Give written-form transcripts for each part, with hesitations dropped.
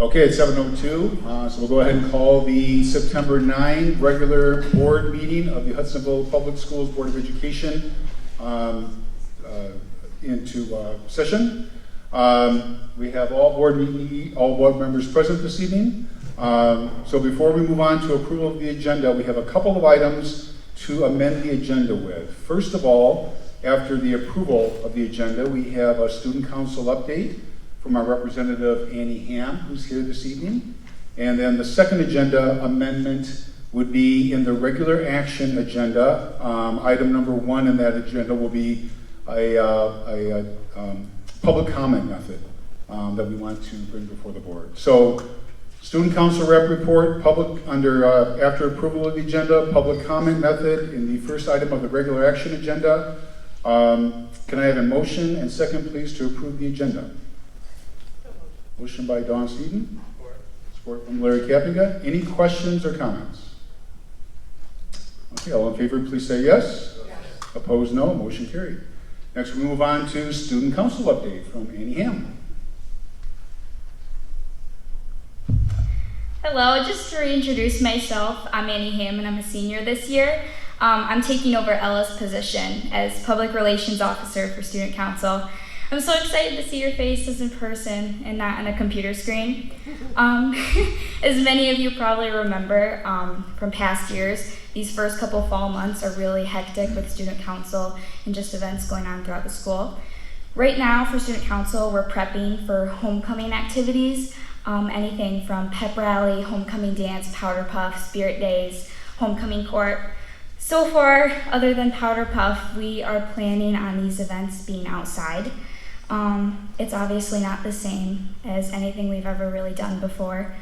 Okay, it's 7:02, so we'll go ahead and call the September 9 regular board meeting of the Hudsonville Public Schools Board of Education into session. We have all board members present this evening. So before we move on to approval of the agenda, we have a couple of items to amend the agenda with. First of all, after the approval of the agenda, we have a student council update from our representative, Annie Ham, who's here this evening. And then the second agenda amendment would be in the regular action agenda. Item number 1 in that agenda will be a public comment method that we want to bring before the board. So, student council rep report, public under after approval of the agenda, public comment method in the first item of the regular action agenda. Can I have a motion and second, please, to approve the agenda? Motion by Dawn Seaton. Support from Larry Kappinga. Any questions or comments? Okay, all in favor, please say yes. Yes. Opposed, no. Motion carried. Next, we move on to student council update from Annie Ham. Hello, just to reintroduce myself, I'm Annie Ham and I'm a senior this year. I'm taking over Ella's position as Public Relations Officer for Student Council. I'm so excited to see your faces in person and not on a computer screen. As many of you probably remember from past years, these first couple fall months are really hectic with Student Council and just events going on throughout the school. Right now for Student Council, we're prepping for homecoming activities, anything from pep rally, homecoming dance, powder puff, spirit days, homecoming court. So far, other than powder puff, we are planning on these events being outside. It's obviously not the same as anything we've ever really done before.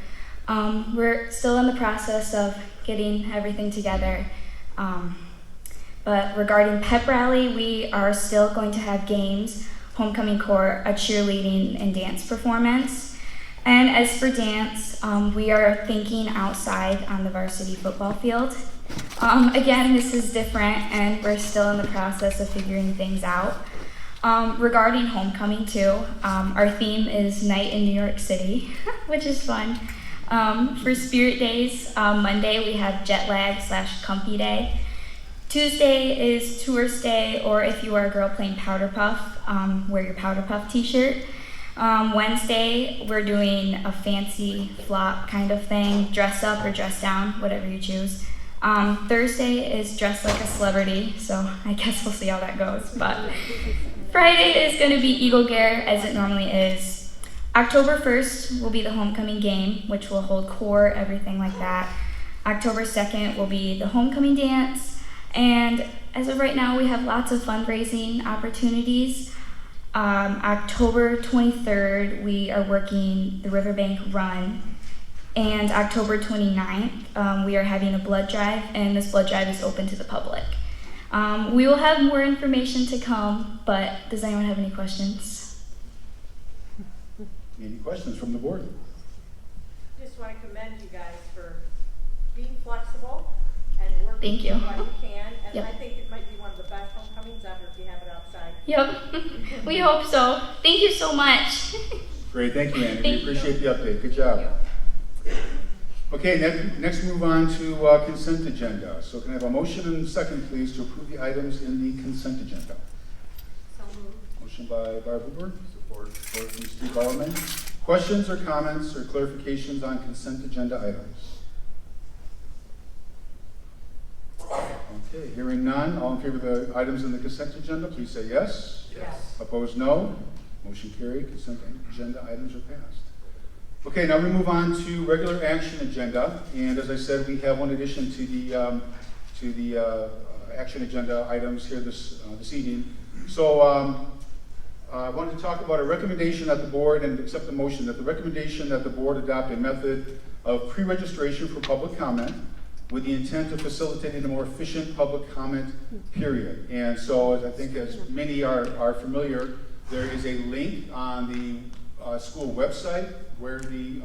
We're still in the process of getting everything together. But regarding pep rally, we are still going to have games, homecoming court, a cheerleading and dance performance. And as for dance, we are thinking outside on the varsity football field. Again, this is different and we're still in the process of figuring things out. Regarding homecoming too, our theme is Night in New York City, which is fun. For Spirit Days, Monday we have Jet Lag / Comfy Day. Tuesday is Tourist Day, or if you are a girl playing Powder Puff, wear your Powder Puff t-shirt. Wednesday we're doing a fancy flop kind of thing, dress up or dress down, whatever you choose. Thursday is dress like a celebrity, so I guess we'll see how that goes. But Friday is going to be Eagle Gear, as it normally is. October 1st will be the homecoming game, which will hold court, everything like that. October 2nd will be the homecoming dance. And as of right now, we have lots of fundraising opportunities. October 23rd, we are working the Riverbank Run. And October 29th, we are having a blood drive, and this blood drive is open to the public. We will have more information to come, but does anyone have any questions? Any questions from the board? Just want to commend you guys for being flexible and working Thank you. what you can. And Yep. I think it might be one of the best homecomings ever if you have it outside. Yep, we hope so. Thank you so much. Great, thank you, Annie. Thank We appreciate the update. Good job. Okay, next move on to consent agenda. So can I have a motion and a second, please, to approve the items in the consent agenda? So moved. Motion by Barb Hoover. Support from Steve Bauerman. Questions or comments or clarifications on consent agenda items? Okay, hearing none. All in favor of the items in the consent agenda, please say yes. Yes. Opposed, no. Motion carried. Consent agenda items are passed. Okay, now we move on to regular action agenda, and as I said, we have one addition to the action agenda items here this evening. So I wanted to talk about a recommendation that the board, and accept the motion that the recommendation that the board adopt a method of pre-registration for public comment with the intent of facilitating a more efficient public comment period. And so, as I think as many are familiar, there is a link on the school website where the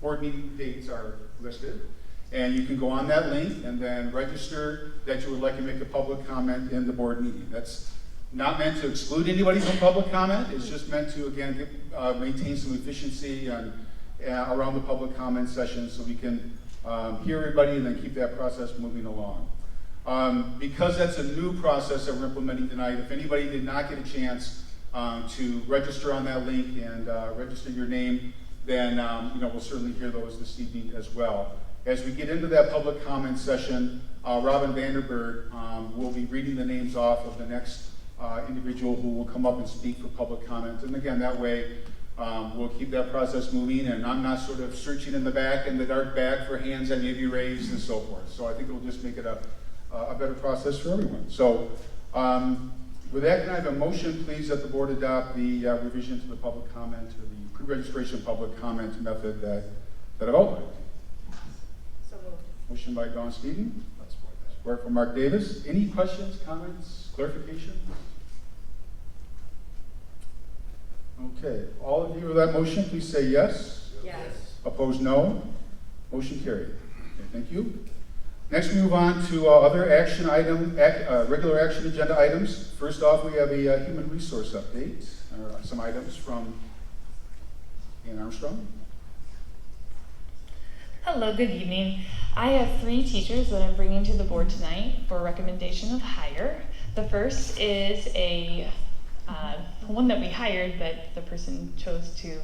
board meeting dates are listed. And you can go on that link and then register that you would like to make a public comment in the board meeting. That's not meant to exclude anybody from public comment. It's just meant to, again, maintain some efficiency around the public comment session so we can hear everybody and then keep that process moving along. Because that's a new process that we're implementing tonight, if anybody did not get a chance to register on that link and register your name, then we'll certainly hear those this evening as well. As we get into that public comment session, Robin Vanderberg will be reading the names off of the next individual who will come up and speak for public comment. And again, that way we'll keep that process moving, and I'm not sort of searching in the back, in the dark back for hands that may be raised and so forth. So I think it'll just make it a better process for everyone. So with that, can I have a motion, please, that the board adopt the revision to the public comment, or the pre-registration public comment method that I've outlined? So moved. Motion by Dawn Steeden. Support from Mark Davis. Any questions, comments, clarifications? Okay, all in favor of that motion, please say yes. Yes. Opposed, no. Motion carried. Okay, thank you. Next, we move on to other action item, regular action agenda items. First off, we have a human resource update, some items from Ann Armstrong. Hello, good evening. I have 3 teachers that I'm bringing to the board tonight for recommendation of hire. The first is a one that we hired, but the person chose to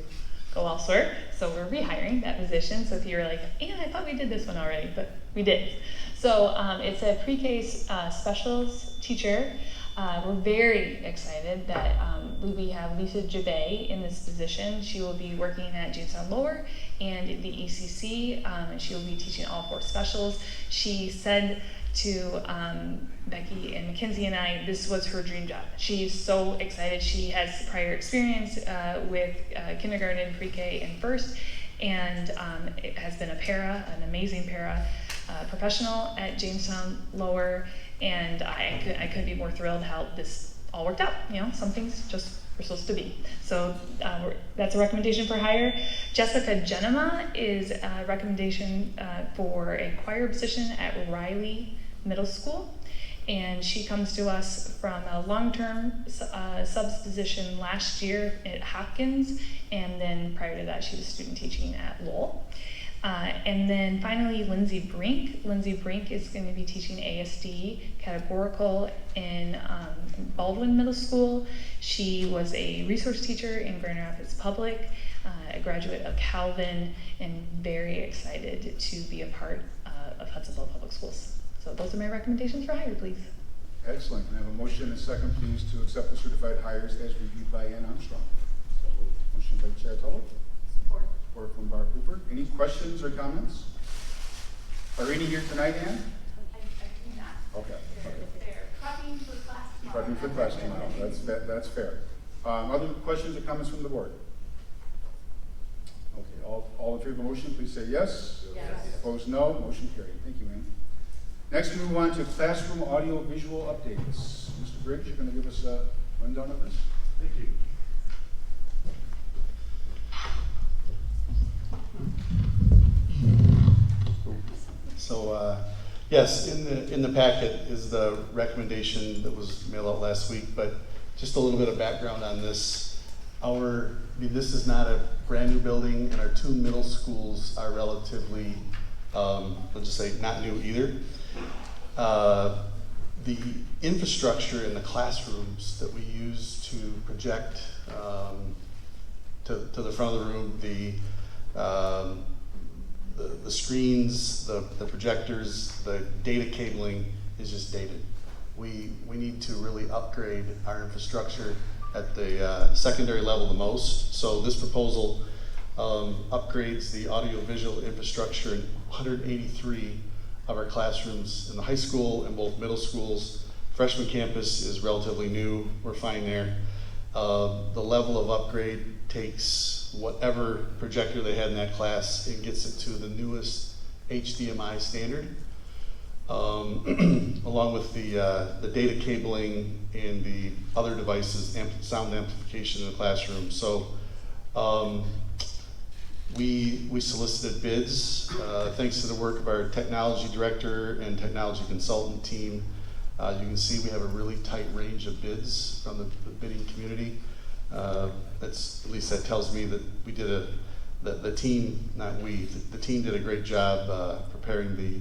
go elsewhere, so we're rehiring that position. So if you're like, Ann, I thought we did this one already, but we did. So it's a pre-K specials teacher. We're very excited that we have Lisa Javay in this position. She will be working at Jamestown Lower and the ECC, and she will be teaching all 4 specials. She said to Becky and Mackenzie and I, this was her dream job. She's so excited. She has prior experience with kindergarten, pre-K, and first, and it has been a para, an amazing para professional at Jamestown Lower, and I couldn't be more thrilled how this all worked out. Some things just were supposed to be. So that's a recommendation for hire. Jessica Genema is a recommendation for a choir position at Riley Middle School, and she comes to us from a long-term subs position last year at Hopkins, and then prior to that she was student teaching at Lowell. And then finally, Lindsay Brink. Lindsay Brink is going to be teaching ASD categorical in Baldwin Middle School. She was a resource teacher in Grand Rapids Public, a graduate of Calvin, and very excited to be a part of Hudsonville Public Schools. So those are my recommendations for hire, please. Excellent. Can I have a motion and a second, please, to accept the certified hires as reviewed by Ann Armstrong? So motion by Chair Tulloch. Support. Support from Barb Cooper. Any questions or comments? Are any here tonight, Ann? I do not. Okay. They're prepping for class tomorrow. Prepping for class tomorrow. That's fair. Other questions or comments from the board? Okay. All in favor of the motion, please say yes. Yes. Opposed, no. Motion carried. Thank you, Ann. Next, we move on to classroom audio visual updates. Mr. Briggs, you're going to give us a rundown of this? Thank you. So, yes, in the packet is the recommendation that was mailed out last week, but just a little bit of background on this. This is not a brand new building, and our 2 middle schools are relatively, let's just say, not new either. The infrastructure in the classrooms that we use to project to the front of the room, the screens, the projectors, the data cabling is just dated. We need to really upgrade our infrastructure at the secondary level the most. So this proposal upgrades the audio-visual infrastructure in 183 of our classrooms in the high school and both middle schools. Freshman campus is relatively new, we're fine there. The level of upgrade takes whatever projector they had in that class and gets it to the newest HDMI standard, along with the data cabling and the other devices, sound amplification in the classroom. So we solicited bids, thanks to the work of our technology director and technology consultant team. You can see we have a really tight range of bids from the bidding community. At least that tells me that we did the team, not we, the team did a great job preparing the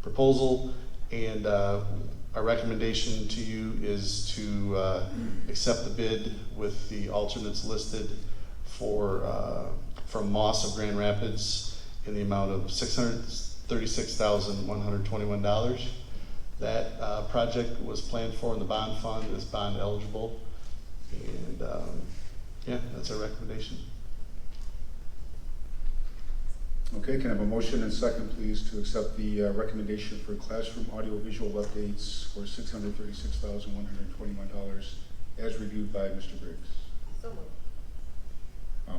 proposal, and our recommendation to you is to accept the bid with the alternates listed from Moss of Grand Rapids in the amount of $636,121. That project was planned for in the bond fund, is bond eligible, and yeah, that's our recommendation. Okay, can I have a motion and second, please, to accept the recommendation for classroom audiovisual updates for $636,121 as reviewed by Mr. Briggs? So moved.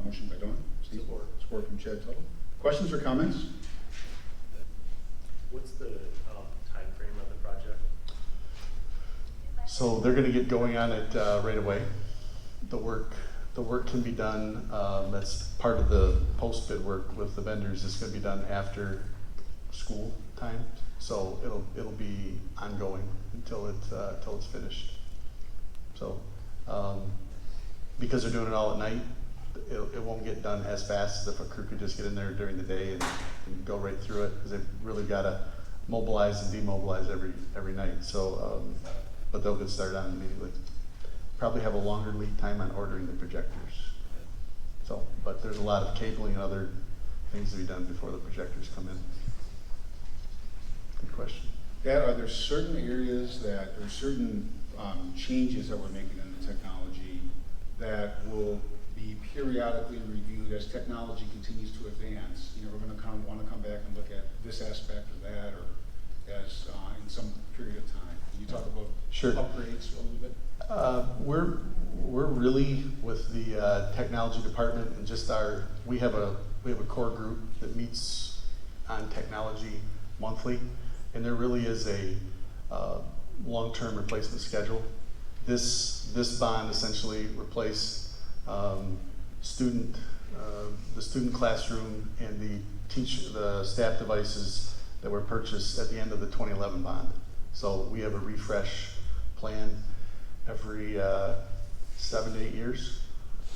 Motion by Dawn. Steve? Support. Support from Chad Tuttle. Questions or comments? What's the time frame of the project? So they're going to get going on it right away. The work can be done. That's part of the post-bid work with the vendors. It's going to be done after school time, so it'll be ongoing until it's finished. So because they're doing it all at night, it won't get done as fast as if a crew could just get in there during the day and go right through it, because they've really got to mobilize and demobilize every night. So, but they'll get started on it immediately. Probably have a longer lead time on ordering the projectors. So, but there's a lot of cabling and other things to be done before the projectors come in. Good question. Dad, are there certain areas that, or certain changes that we're making in the technology that will be periodically reviewed as technology continues to advance? You know, we're going to want to come back and look at this aspect or that, or as in some period of time. Can you talk about Sure. upgrades a little bit? We're really with the technology department and just we have a core group that meets on technology monthly, and there really is a long-term replacement schedule. This bond essentially replaced the student classroom and the staff devices that were purchased at the end of the 2011 bond. So we have a refresh plan every 7 to 8 years.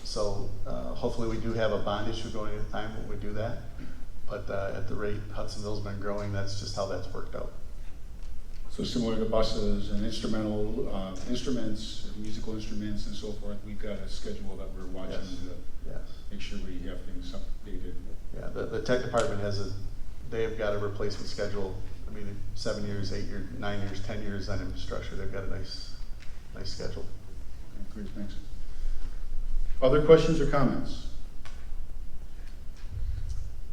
So hopefully we do have a bond issue going at the time when we do that. But at the rate Hudsonville's been growing, that's just how that's worked out. So similar to buses and instrumental instruments, musical instruments and so forth, we've got a schedule that we're watching to Yes. make sure we have things updated. Yeah, the tech department they have got a replacement schedule. I mean, 7 years, 8 years, 9 years, 10 years on infrastructure. They've got a nice schedule. Okay, great, thanks. Other questions or comments?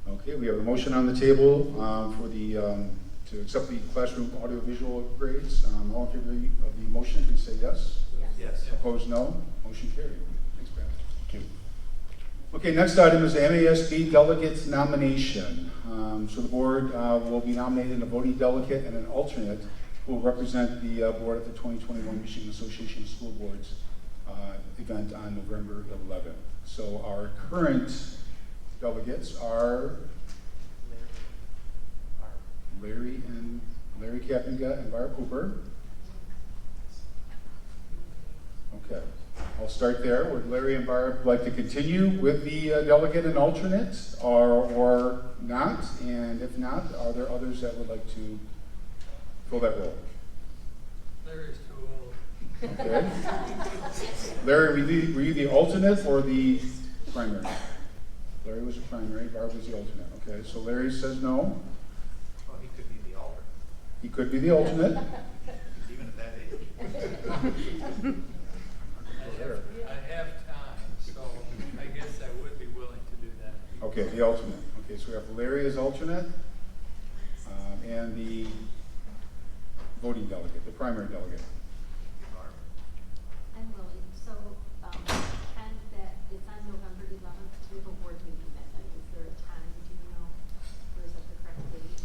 Okay, we have a motion on the table to accept the classroom audiovisual upgrades. All in favor of the motion, please say yes. Yes. Opposed, no. Motion carried. Thanks, Brad. Thank you. Okay, next item is the MASB delegate nomination. So the board will be nominating a voting delegate and an alternate who will represent the board at the 2021 Michigan Association of School Boards event on November 11th. So our current delegates are Larry Kappinga and Barb Cooper. Okay, I'll start there. Would Larry and Barb like to continue with the delegate and alternate, or not? And if not, are there others that would like to fill that role? Larry's too old. Okay. Larry, were you the alternate or the primary? Larry was the primary, Barb was the alternate. Okay, so Larry says no. Well, he could be the alternate, He could be the alternate. even at that age. I have time, so I guess I would be willing to do that. Okay, the alternate. Okay, so we have Larry as alternate, and the voting delegate, the primary delegate. I'm willing. So, and that it's on November 11th. We have a board meeting that night. Is there a time, do you know? Or is that the correct date?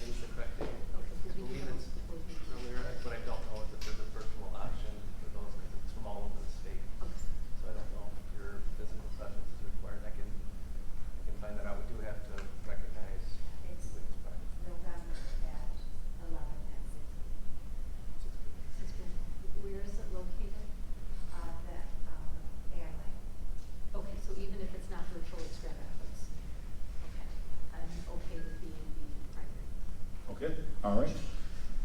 It is the correct date. Okay, because we do have a It's board meeting. earlier, but I don't know if there's a virtual option for those, because it's from all over the state. Okay. So I don't know if your physical presence is required. I can find that out. We do have to recognize. It's who is present. November at 11 at 6. 6 p.m. All right.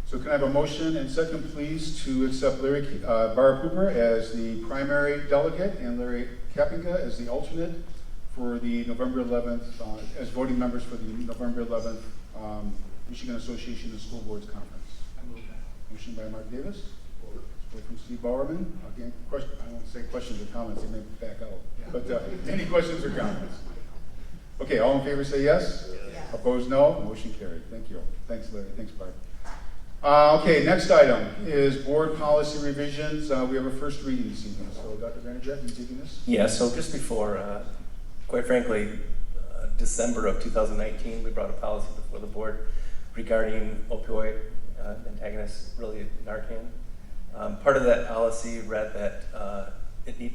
So can I have a motion and second, please, to accept Larry Barb Cooper as the primary delegate and Larry Kappinga as the alternate for the November 11th, as voting members for the November 11th Michigan Association of School Boards Conference? I move that. Motion by Mark Davis. Support from Steve Bowerman. Again, question, I won't say questions or comments, they may back out. But any questions or comments? Okay, all in favor say yes? Yes. Opposed, no. Motion carried. Thank you. Thanks, Larry. Thanks, Barb. Okay, next item is board policy revisions. We have a first reading this evening. So, Dr. Vanderjagt, you taking this? Yeah, so just before, quite frankly, December of 2019, we brought a policy before the board regarding opioid antagonists, really Narcan. Part of that policy read that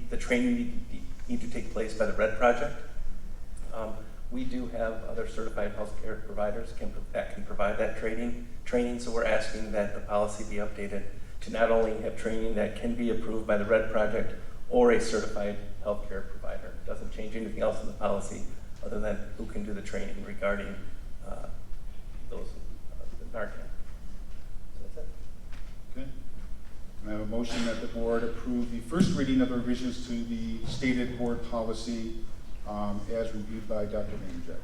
the training need to take place by the RED Project. We do have other certified healthcare providers that can provide that training, so we're asking that the policy be updated to not only have training that can be approved by the RED Project or a certified healthcare provider. It doesn't change anything else in the policy other than who can do the training regarding those the Narcan. So that's it. Okay. And I have a motion that the board approve the first reading of the revisions to the stated board policy as reviewed by Dr. Vanderjagt.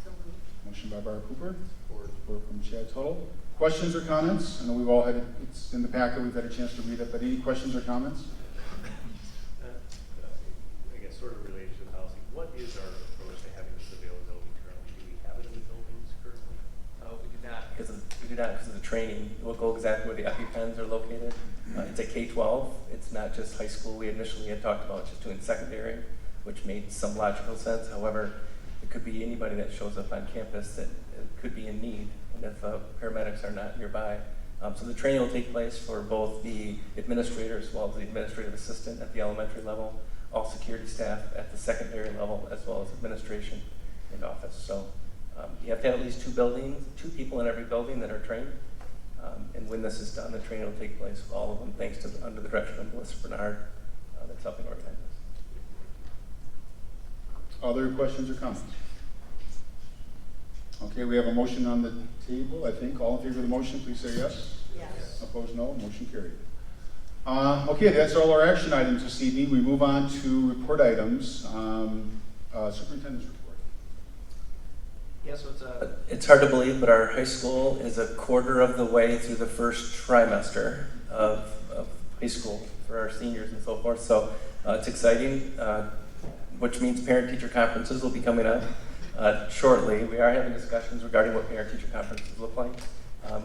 So moved. Motion by Barb Cooper. Support from Chad Tuttle. Questions or comments? I know we've all had it, it's in the packet, we've had a chance to read it, but any questions or comments? I guess sort of related to the policy, what is our approach to having this availability currently? Do we have it in the buildings currently? We do not because of the training. We'll go exactly where the EpiPens are located. It's a K-12. It's not just high school. We initially had talked about just doing secondary, which made some logical sense. However, it could be anybody that shows up on campus that could be in need, and if paramedics are not nearby. So the training will take place for both the administrator as well as the administrative assistant at the elementary level, all security staff at the secondary level, as well as administration and office. So you have to have at least two people in every building that are trained. And when this is done, the training will take place with all of them, thanks to under the direction of Melissa Bernard, that's helping organize this. Other questions or comments? Okay, we have a motion on the table, I think. All in favor of the motion, please say yes. Yes. Opposed, no. Motion carried. Okay, that's all our action items this evening. We move on to report items. Superintendent's report. Yeah, so It's hard to believe, but our high school is a quarter of the way through the first trimester of high school for our seniors and so forth. So it's exciting, which means parent-teacher conferences will be coming up shortly. We are having discussions regarding what parent-teacher conferences look like.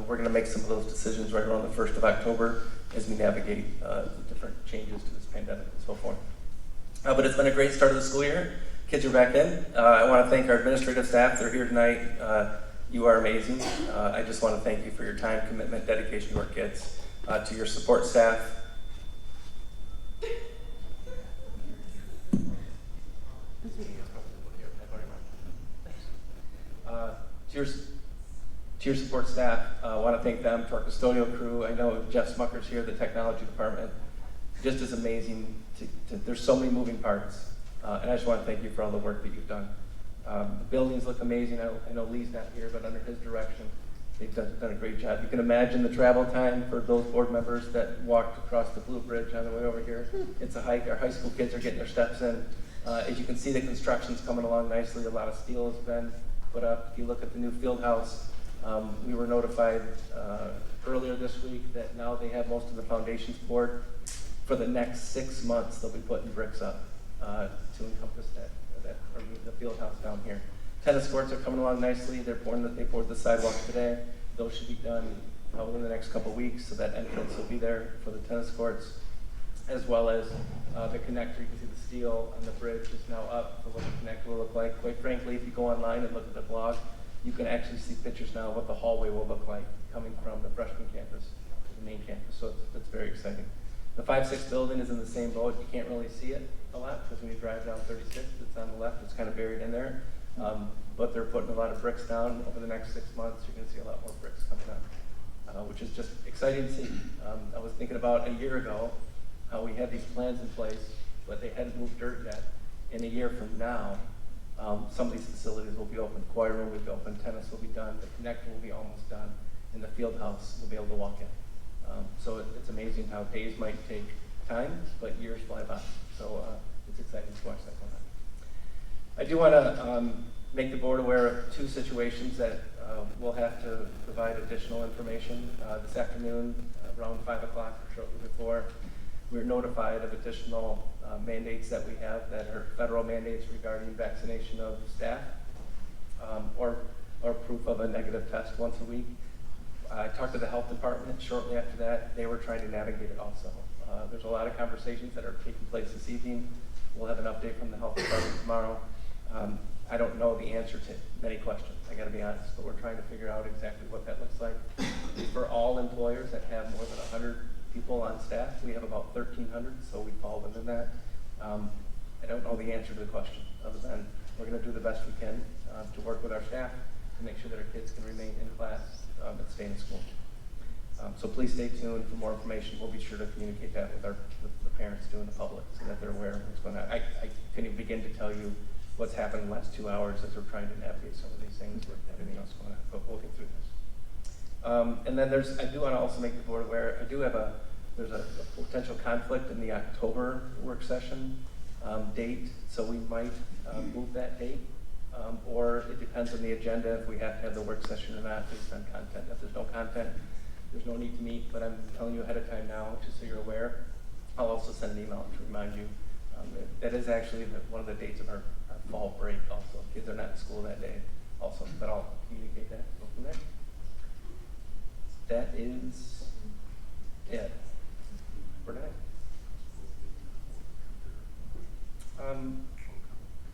We're going to make some of those decisions right around the 1st of October as we navigate the different changes to this pandemic and so forth. But it's been a great start of the school year. Kids are back in. I want to thank our administrative staff. They're here tonight. You are amazing. I just want to thank you for your time, commitment, dedication to our kids. To your support staff. To your support staff, I want to thank them, to our custodial crew. I know Jeff Smucker's here, the technology department. Just as amazing. There's so many moving parts. And I just want to thank you for all the work that you've done. The buildings look amazing. I know Lee's not here, but under his direction, they've done a great job. You can imagine the travel time for those board members that walked across the Blue Bridge on the way over here. It's a hike. Our high school kids are getting their steps in. As you can see, the construction's coming along nicely. A lot of steel has been put up. If you look at the new field house, we were notified earlier this week that now they have most of the foundations poured. For the next 6 months, they'll be putting bricks up to encompass the field house down here. Tennis courts are coming along nicely. They poured the sidewalks today. Those should be done within the next couple weeks, so that entrance will be there for the tennis courts, as well as the connector. You can see the steel on the bridge is now up for what the connector will look like. Quite frankly, if you go online and look at the blog, you can actually see pictures now of what the hallway will look like coming from the freshman campus to the main campus. So it's very exciting. The 5-6 building is in the same boat. You can't really see it a lot because when you drive down 36, it's on the left. It's kind of buried in there. But they're putting a lot of bricks down. Over the next 6 months, you're going to see a lot more bricks coming up, which is just exciting to see. I was thinking about a year ago how we had these plans in place, but they hadn't moved dirt yet. In a year from now, some of these facilities will be open. The choir room will be open. Tennis will be done. The connector will be almost done. in the field house will be able to walk in. So it's amazing how days might take time, but years fly by. So it's exciting to watch that go on. I do want to make the board aware of two situations that we'll have to provide additional information. This afternoon, around 5 o'clock or shortly before, we're notified of additional mandates that we have that are federal mandates regarding vaccination of staff or proof of a negative test once a week. I talked to the health department shortly after that. They were trying to navigate it also. There's a lot of conversations that are taking place this evening. We'll have an update from the health department tomorrow. I don't know the answer to many questions, I gotta be honest, but we're trying to figure out exactly what that looks like. For all employers that have more than 100 people on staff, we have about 1,300, so we fall within that. I don't know the answer to the question, other than we're gonna do the best we can to work with our staff to make sure that our kids can remain in class and stay in school. So please stay tuned for more information. We'll be sure to communicate that with the parents too and the public so that they're aware of what's going on. I couldn't even begin to tell you what's happened in the last 2 hours as we're trying to navigate some of these things with everything else going on, but we'll get through this. And then I do want to also make the board aware, there's a potential conflict in the October work session date, so we might move that date. Or it depends on the agenda if we have to have the work session or not based on content. If there's no content, there's no need to meet, but I'm telling you ahead of time now, just so you're aware. I'll also send an email to remind you. That is actually one of the dates of our fall break also. Kids are not in school that day also, but I'll communicate that. Go from there. That is it for tonight.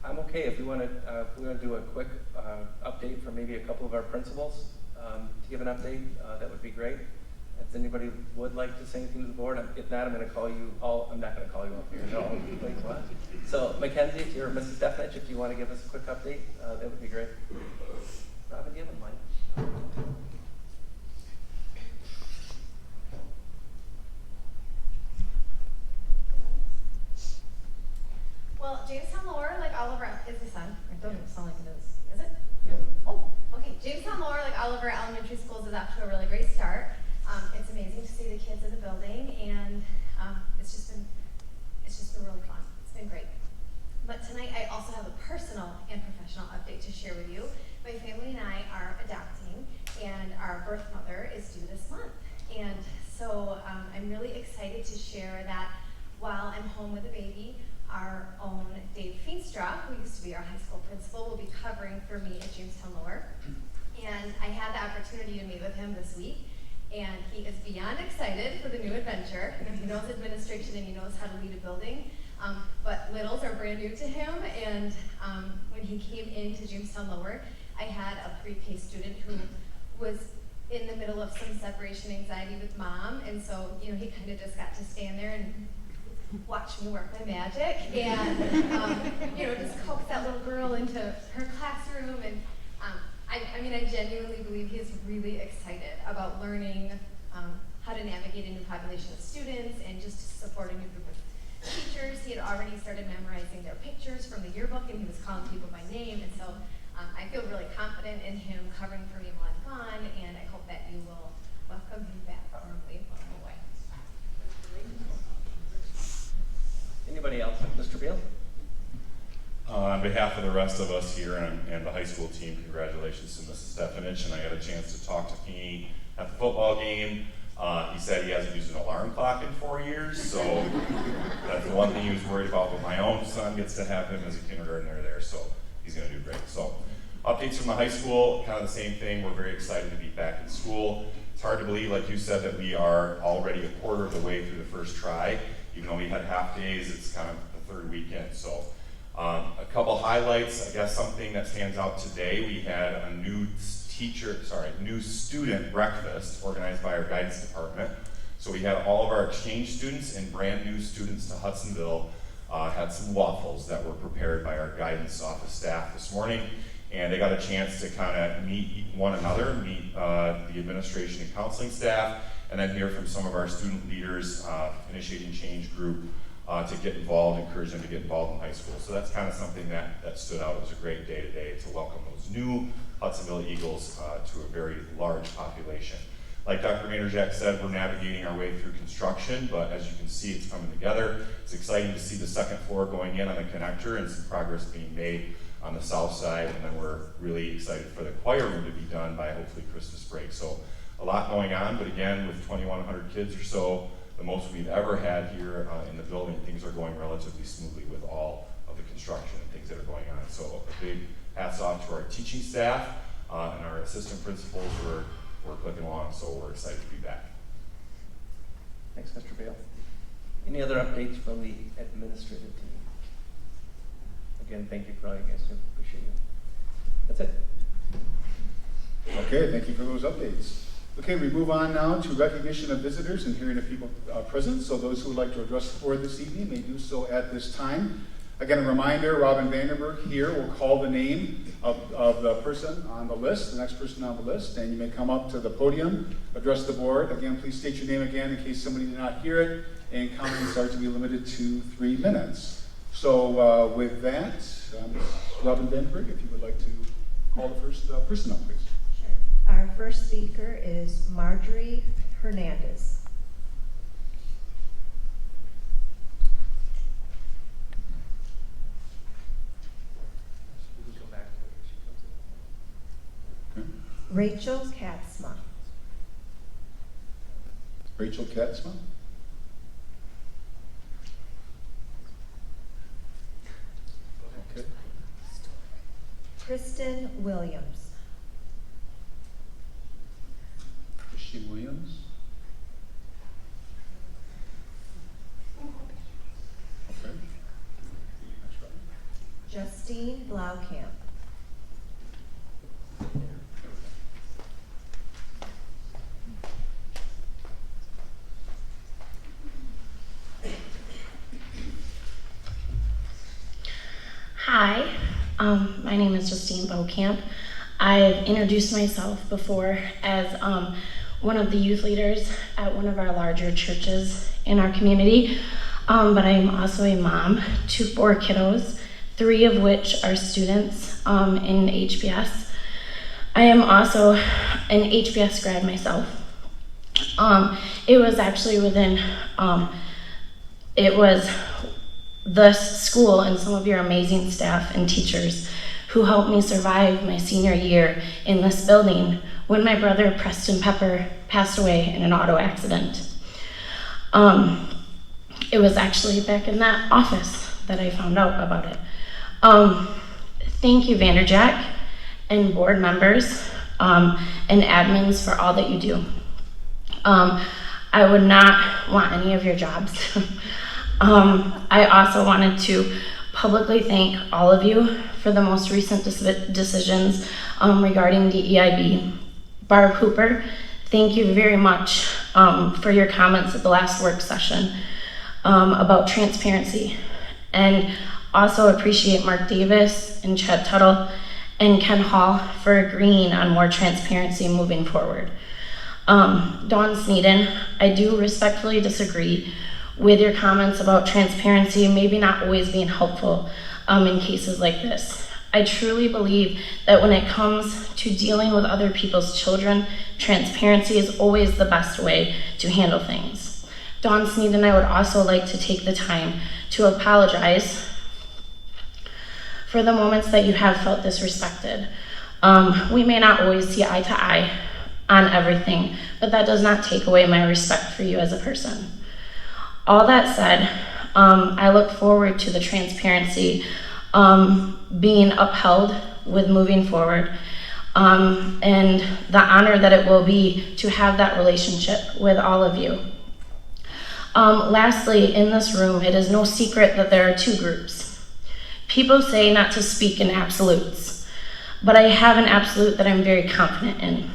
I'm okay if we want to do a quick update from maybe a couple of our principals to give an update. That would be great. If anybody would like to say anything to the board, if not, I'm going to call you all. I'm not going to call you up here. No, wait, what? So Mackenzie, if you're Mrs. Stefnich, if you want to give us a quick update, that would be great. Robin, do you have a mic? Well, Jamestown Lower, like all of our, is this on? It doesn't sound like it is. Is it? Oh, okay. Jamestown Lower, like all of our elementary schools, is off to a really great start. It's amazing to see the kids in the building, and it's just been really fun. It's been great. But tonight, I also have a personal and professional update to share with you. My family and I are adopting, and our birth mother is due this month. And so I'm really excited to share that while I'm home with the baby, our own Dave Feenstra, who used to be our high school principal, will be covering for me at Jamestown Lower. And I had the opportunity to meet with him this week, and he is beyond excited for the new adventure. He knows administration and he knows how to lead a building, but littles are brand new to him. And when he came into Jamestown Lower, I had a pre-K student who was in the middle of some separation anxiety with mom, and so he kind of just got to stand there and watch me work my magic, and just coax that little girl into her classroom. And I genuinely believe he is really excited about learning how to navigate a new population of students and just support a new group of teachers. He had already started memorizing their pictures from the yearbook, and he was calling people by name. And so I feel really confident in him covering for me while I'm gone, and I hope that you will welcome him back warmly while I'm away. Anybody else? Mr. Beal? On behalf of the rest of us here and the high school team, congratulations to Mrs. Stefnich. And I got a chance to talk to Feeney at the football game. He said he hasn't used an alarm clock in 4 years, so that's the one thing he was worried about. But my own son gets to have him as a kindergartner there, so he's going to do great. So updates from the high school, kind of the same thing. We're very excited to be back in school. It's hard to believe, like you said, that we are already a quarter of the way through the first try. Even though we had half days, it's kind of the third weekend. So a couple highlights, I guess something that stands out today, we had a new student breakfast organized by our guidance department. So we had all of our exchange students and brand new students to Hudsonville had some waffles that were prepared by our guidance office staff this morning. And they got a chance to kind of meet one another, meet the administration and counseling staff, and then hear from some of our student leaders, Initiating Change group, to get involved, encourage them to get involved in high school. So that's kind of something that stood out. It was a great day today to welcome those new Hudsonville Eagles to a very large population. Like Dr. Maynard said, we're navigating our way through construction, but as you can see, it's coming together. It's exciting to see the second floor going in on the connector and some progress being made on the south side, and then we're really excited for the choir room to be done by hopefully Christmas break. So a lot going on, but again, with 2,100 kids or so, the most we've ever had here in the building, things are going relatively smoothly with all of the construction and things that are going on. So a big hats off to our teaching staff and our assistant principals. We're clicking along, so we're excited to be back. Thanks, Mr. Bale. Any other updates from the administrative team? Again, thank you for all you guys do. Appreciate you. That's it. Okay, thank you for those updates. Okay, we move on now to recognition of visitors and hearing of people present. So those who would like to address the board this evening may do so at this time. Again, a reminder, Robin Vandenberg here will call the name of the person on the list, the next person on the list, and you may come up to the podium, address the board. Again, please state your name again in case somebody did not hear it, and comments are to be limited to 3 minutes. So with that, Robin Vandenberg, if you would like to call the first person up, please. Sure. Our first speaker is Marjorie Hernandez. Rachel Katzma. Rachel Katzma. Okay. Kristen Williams. Christian Williams. Okay. That's right. Justine Blaukamp. Hi, my name is Justine Blaukamp. I've introduced myself before as one of the youth leaders at one of our larger churches in our community, but I am also a mom to 4 kiddos, 3 of which are students in HBS. I am also an HBS grad myself. It was actually it was the school and some of your amazing staff and teachers who helped me survive my senior year in this building when my brother Preston Pepper passed away in an auto accident. It was actually back in that office that I found out about it. Thank you, Vanderjack, and board members and admins for all that you do. I would not want any of your jobs. I also wanted to publicly thank all of you for the most recent decisions regarding the EIB. Barb Hooper, thank you very much for your comments at the last work session about transparency. And also appreciate Mark Davis and Chad Tuttle and Ken Hall for agreeing on more transparency moving forward. Dawn Sneeden, I do respectfully disagree with your comments about transparency maybe not always being helpful in cases like this. I truly believe that when it comes to dealing with other people's children, transparency is always the best way to handle things. Dawn Sneed and I would also like to take the time to apologize for the moments that you have felt disrespected. We may not always see eye to eye on everything, but that does not take away my respect for you as a person. All that said, I look forward to the transparency being upheld with moving forward, and the honor that it will be to have that relationship with all of you. Lastly, in this room, it is no secret that there are 2 groups. People say not to speak in absolutes, but I have an absolute that I'm very confident in.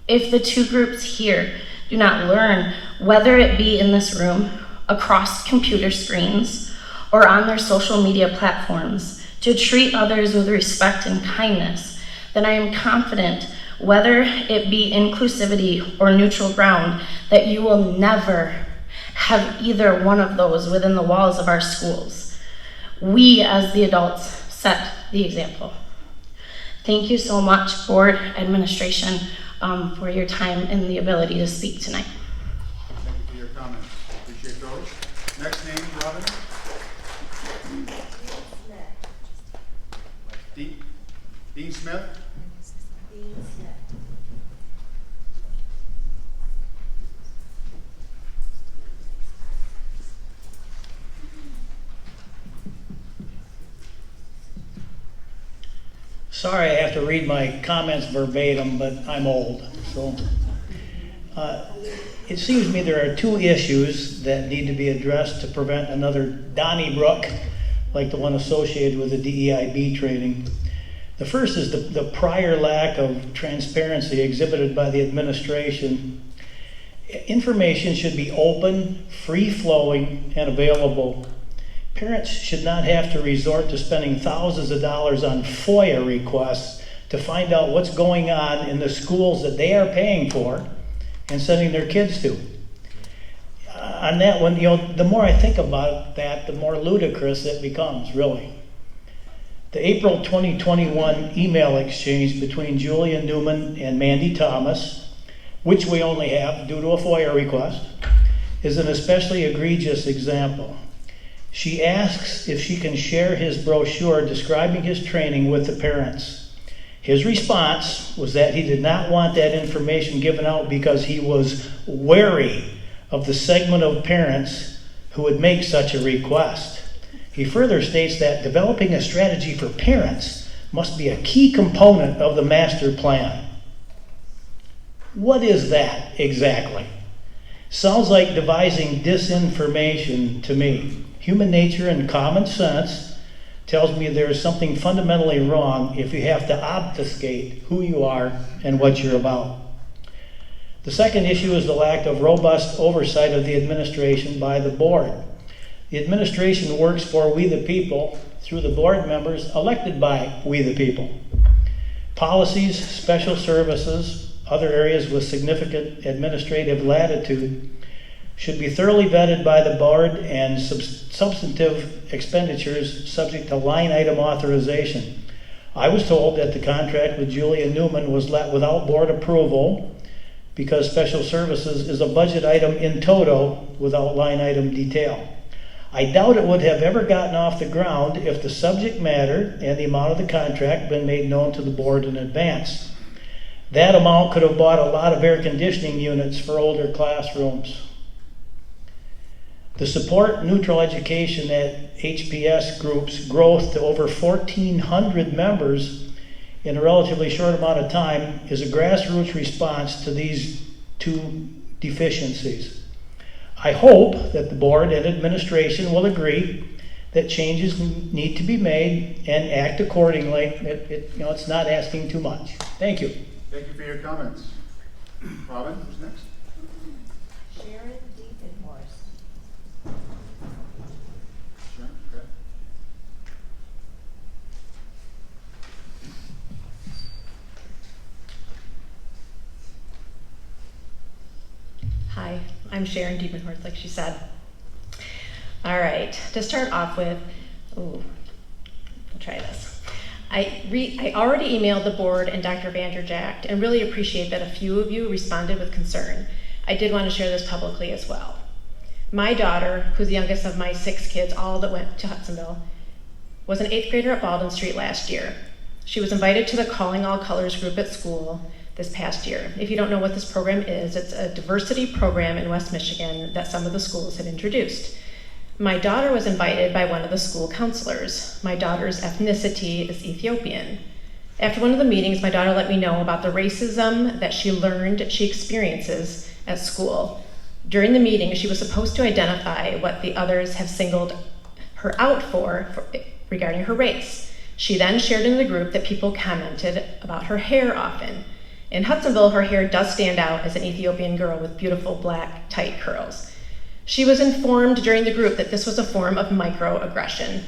If the 2 groups here do not learn, whether it be in this room, across computer screens, or on their social media platforms, to treat others with respect and kindness, then I am confident, whether it be inclusivity or neutral ground, that you will never, have either one of those within the walls of our schools. We, as the adults, set the example. Thank you so much, board, administration, for your time and the ability to speak tonight. Thank you for your comments. Appreciate those. Next name, Robin? Dean Smith? Dean Smith. Sorry I have to read my comments verbatim, but I'm old. So it seems to me there are two issues that need to be addressed to prevent another Donnybrook like the one associated with the DEIB training. The first is the prior lack of transparency exhibited by the administration. Information should be open, free-flowing, and available. Parents should not have to resort to spending thousands of dollars on FOIA requests to find out what's going on in the schools that they are paying for and sending their kids to. On that one, the more I think about that, the more ludicrous it becomes, really. The April 2021 email exchange between Julia Newman and Mandy Thomas, which we only have due to a FOIA request, is an especially egregious example. She asks if she can share his brochure describing his training with the parents. His response was that he did not want that information given out because he was wary of the segment of parents who would make such a request. He further states that developing a strategy for parents must be a key component of the master plan. What is that exactly? Sounds like devising disinformation to me. Human nature and common sense tells me there's something fundamentally wrong if you have to obfuscate who you are and what you're about. The second issue is the lack of robust oversight of the administration by the board. The administration works for we the people through the board members elected by we the people. Policies, special services, other areas with significant administrative latitude should be thoroughly vetted by the board, and substantive expenditures subject to line item authorization. I was told that the contract with Julia Newman was let without board approval because special services is a budget item in toto without line item detail. I doubt it would have ever gotten off the ground if the subject matter and the amount of the contract been made known to the board in advance. That amount could have bought a lot of air conditioning units for older classrooms. The support neutral education at HPS Group's growth to over 1,400 members in a relatively short amount of time is a grassroots response to these two deficiencies. I hope that the board and administration will agree that changes need to be made and act accordingly. It's not asking too much. Thank you. Thank you for your comments. Robin, who's next? Sharon Deaconhorst. Sharon, okay. Hi, I'm Sharon Deaconhorst, like she said. All right, to start off with, I'll try this. I already emailed the board and Dr. Vanderjagt and really appreciate that a few of you responded with concern. I did want to share this publicly as well. My daughter, who's the youngest of my 6 kids, all that went to Hudsonville, was an 8th grader at Baldwin Street last year. She was invited to the Calling All Colors group at school this past year. If you don't know what this program is, it's a diversity program in West Michigan that some of the schools had introduced. My daughter was invited by one of the school counselors. My daughter's ethnicity is Ethiopian. After one of the meetings, my daughter let me know about the racism that she learned she experiences at school. During the meeting, she was supposed to identify what the others have singled her out for regarding her race. She then shared in the group that people commented about her hair often. In Hudsonville, her hair does stand out as an Ethiopian girl with beautiful black tight curls. She was informed during the group that this was a form of microaggression.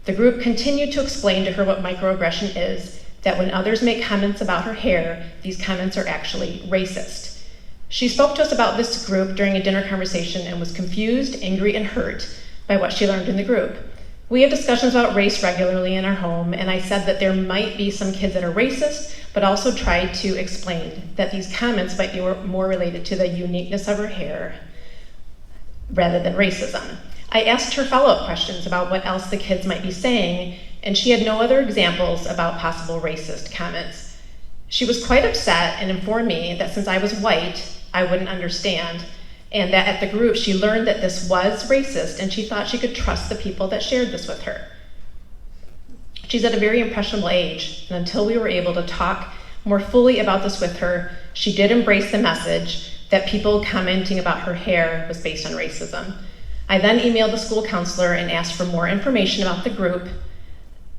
The group continued to explain to her what microaggression is, that when others make comments about her hair, these comments are actually racist. She spoke to us about this group during a dinner conversation and was confused, angry, and hurt by what she learned in the group. We have discussions about race regularly in our home, and I said that there might be some kids that are racist, but also tried to explain that these comments might be more related to the uniqueness of her hair rather than racism. I asked her follow-up questions about what else the kids might be saying, and she had no other examples about possible racist comments. She was quite upset and informed me that since I was white, I wouldn't understand, and that at the group she learned that this was racist and she thought she could trust the people that shared this with her. She's at a very impressionable age, and until we were able to talk more fully about this with her, she did embrace the message that people commenting about her hair was based on racism. I then emailed the school counselor and asked for more information about the group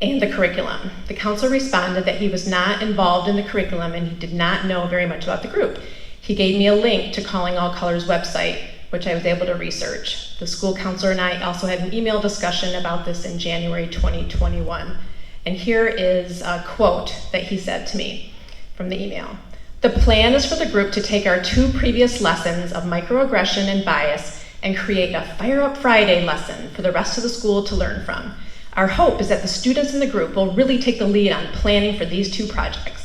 and the curriculum. The counselor responded that he was not involved in the curriculum and he did not know very much about the group. He gave me a link to Calling All Colors website, which I was able to research. The school counselor and I also had an email discussion about this in January 2021. And here is a quote that he said to me from the email. "The plan is for the group to take our 2 previous lessons of microaggression and bias and create a Fire Up Friday lesson for the rest of the school to learn from. Our hope is that the students in the group will really take the lead on planning for these 2 projects.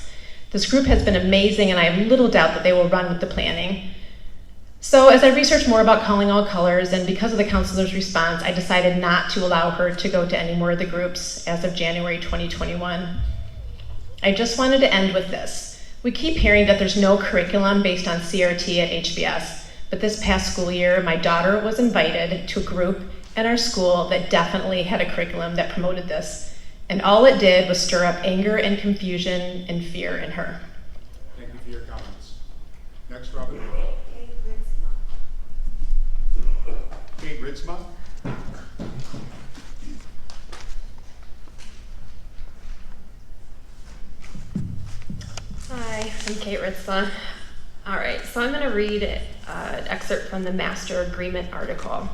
This group has been amazing, and I have little doubt that they will run with the planning." So as I researched more about Calling All Colors, and because of the counselor's response, I decided not to allow her to go to any more of the groups as of January 2021. I just wanted to end with this. We keep hearing that there's no curriculum based on CRT at HBS, but this past school year, my daughter was invited to a group at our school that definitely had a curriculum that promoted this, and all it did was stir up anger and confusion and fear in her. Thank you for your comments. Next, Robin. Kate Ritzma. Hi, I'm Kate Ritzma. All right, so I'm going to read an excerpt from the Master Agreement article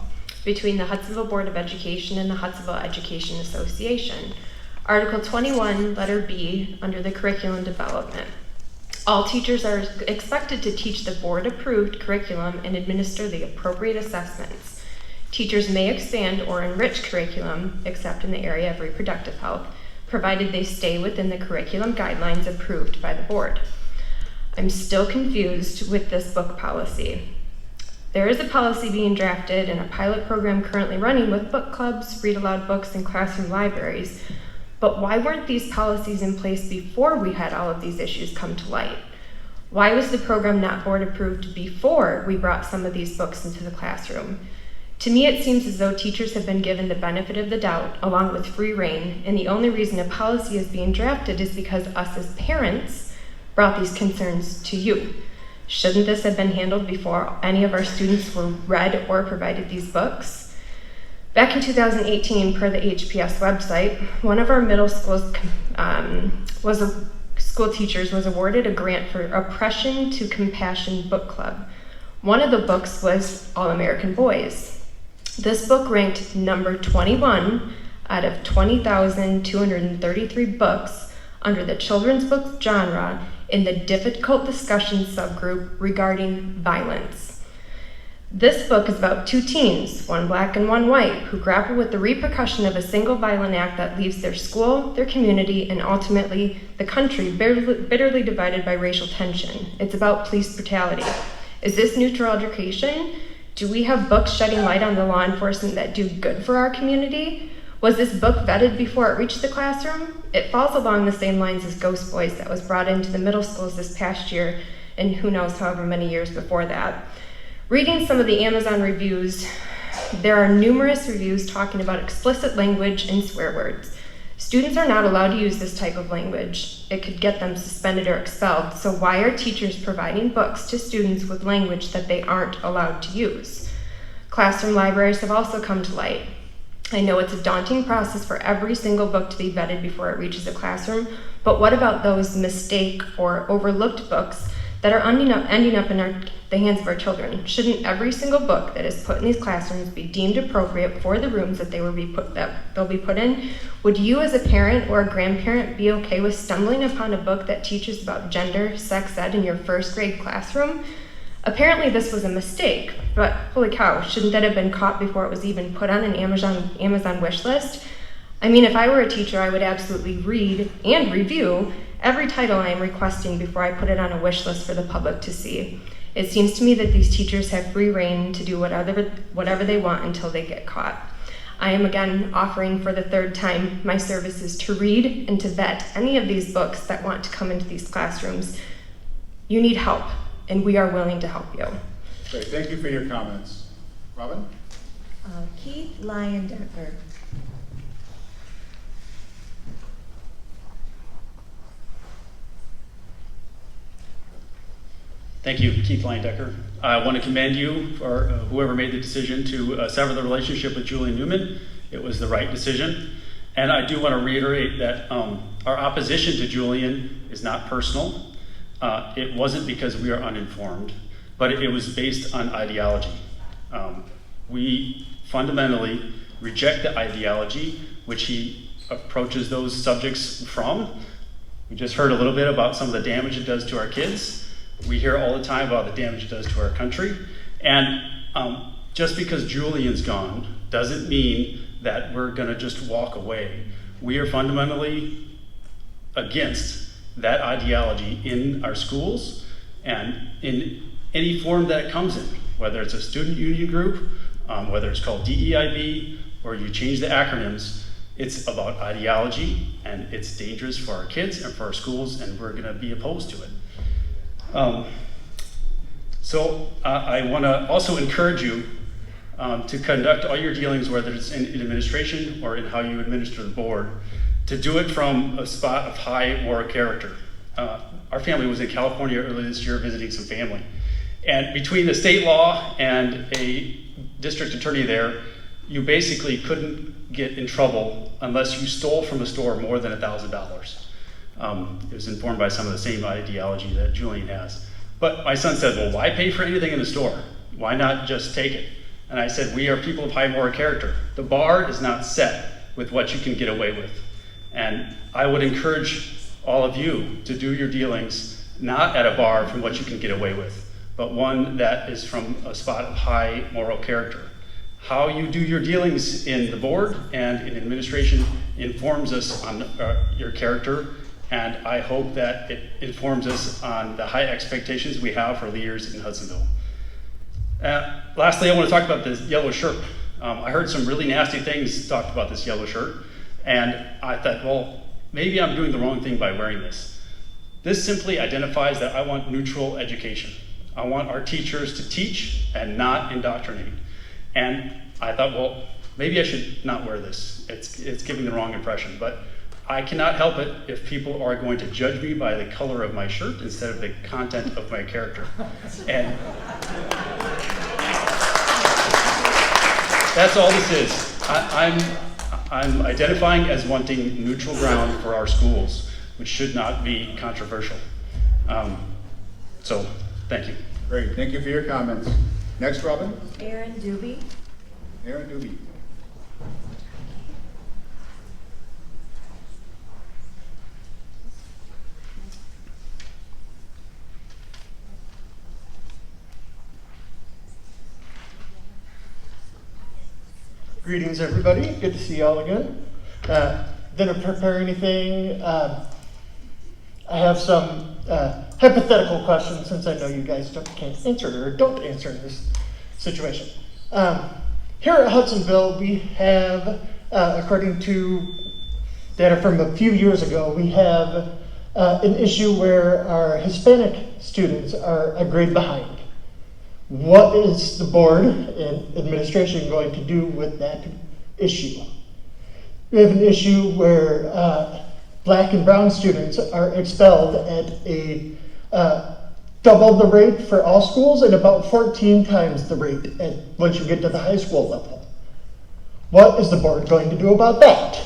between the Hudsonville Board of Education and the Hudsonville Education Association. Article 21, letter B, under the curriculum development. All teachers are expected to teach the board-approved curriculum and administer the appropriate assessments. Teachers may expand or enrich curriculum, except in the area of reproductive health, provided they stay within the curriculum guidelines approved by the board. I'm still confused with this book policy. There is a policy being drafted and a pilot program currently running with book clubs, read-aloud books, and classroom libraries, but why weren't these policies in place before we had all of these issues come to light? Why was the program not board approved before we brought some of these books into the classroom? To me, it seems as though teachers have been given the benefit of the doubt along with free rein, and the only reason a policy is being drafted is because us as parents brought these concerns to you. Shouldn't this have been handled before any of our students were read or provided these books? Back in 2018, per the HPS website, one of our middle schools school teachers was awarded a grant for Oppression to Compassion Book Club. One of the books was All American Boys. This book ranked number 21 out of 20,233 books under the children's book genre in the difficult discussion subgroup regarding violence. This book is about 2 teens, one black and one white, who grapple with the repercussion of a single violent act that leaves their school, their community, and ultimately the country bitterly divided by racial tension. It's about police brutality. Is this neutral education? Do we have books shedding light on the law enforcement that do good for our community? Was this book vetted before it reached the classroom? It falls along the same lines as Ghost Boys that was brought into the middle schools this past year, and who knows however many years before that. Reading some of the Amazon reviews, there are numerous reviews talking about explicit language and swear words. Students are not allowed to use this type of language. It could get them suspended or expelled, so why are teachers providing books to students with language that they aren't allowed to use? Classroom libraries have also come to light. I know it's a daunting process for every single book to be vetted before it reaches the classroom, but what about those mistake or overlooked books that are ending up in the hands of our children? Shouldn't every single book that is put in these classrooms be deemed appropriate for the rooms that they'll be put in? Would you as a parent or a grandparent be okay with stumbling upon a book that teaches about gender, sex ed in your first grade classroom? Apparently this was a mistake, but holy cow, shouldn't that have been caught before it was even put on an Amazon wish list? I mean, if I were a teacher, I would absolutely read and review every title I am requesting before I put it on a wish list for the public to see. It seems to me that these teachers have free reign to do whatever they want until they get caught. I am again offering for the third time my services to read and to vet any of these books that want to come into these classrooms. You need help, and we are willing to help you. Great, thank you for your comments. Robin? Keith Lyon-Decker. Thank you, Keith Lyon-Decker. I want to commend you for whoever made the decision to sever the relationship with Julian Newman. It was the right decision. And I do want to reiterate that our opposition to Julian is not personal. It wasn't because we are uninformed, but it was based on ideology. We fundamentally reject the ideology which he approaches those subjects from. We just heard a little bit about some of the damage it does to our kids. We hear all the time about the damage it does to our country. And just because Julian's gone doesn't mean that we're going to just walk away. We are fundamentally against that ideology in our schools and in any form that it comes in, whether it's a student union group, whether it's called DEIB, or you change the acronyms. It's about ideology, and it's dangerous for our kids and for our schools, and we're going to be opposed to it. I want to also encourage you to conduct all your dealings, whether it's in administration or in how you administer the board, to do it from a spot of high moral character. Our family was in California earlier this year visiting some family. And between the state law and a district attorney there, you basically couldn't get in trouble unless you stole from a store more than $1,000. It was informed by some of the same ideology that Julian has. But my son said, well, why pay for anything in the store? Why not just take it? And I said, we are people of high moral character. The bar is not set with what you can get away with. And I would encourage all of you to do your dealings not at a bar from what you can get away with, but one that is from a spot of high moral character. How you do your dealings in the board and in administration informs us on your character, and I hope that it informs us on the high expectations we have for leaders in Hudsonville. Lastly, I want to talk about this yellow shirt. I heard some really nasty things talked about this yellow shirt, and I thought, well, maybe I'm doing the wrong thing by wearing this. This simply identifies that I want neutral education. I want our teachers to teach and not indoctrinate. And I thought, well, maybe I should not wear this. It's giving the wrong impression, but I cannot help it if people are going to judge me by the color of my shirt instead of the content of my character. And that's all this is. I'm identifying as wanting neutral ground for our schools, which should not be controversial. So, thank you. Great, thank you for your comments. Next, Robin. Aaron Doobie. Aaron Doobie. Greetings, everybody. Good to see y'all again. Didn't prepare anything. I have some hypothetical questions since I know you guys can't answer it or don't answer in this situation. Here at Hudsonville, we have, according to data from a few years ago, we have an issue where our Hispanic students are a grade behind. What is the board and administration going to do with that issue? We have an issue where black and brown students are expelled at a double the rate for all schools and about 14 times the rate once you get to the high school level. What is the board going to do about that?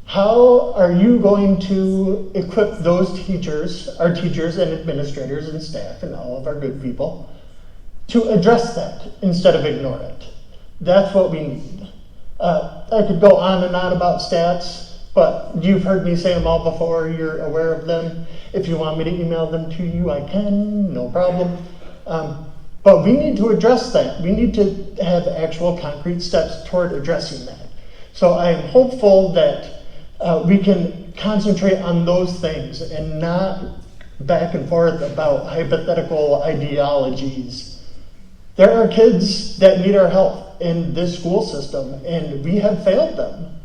How are you going to equip those teachers, our teachers and administrators and staff and all of our good people, to address that instead of ignore it? That's what we need. I could go on and on about stats, but you've heard me say them all before. You're aware of them. If you want me to email them to you, I can, no problem. But we need to address that. We need to have actual concrete steps toward addressing that. So I am hopeful that we can concentrate on those things and not back and forth about hypothetical ideologies. There are kids that need our help in this school system, and we have failed them.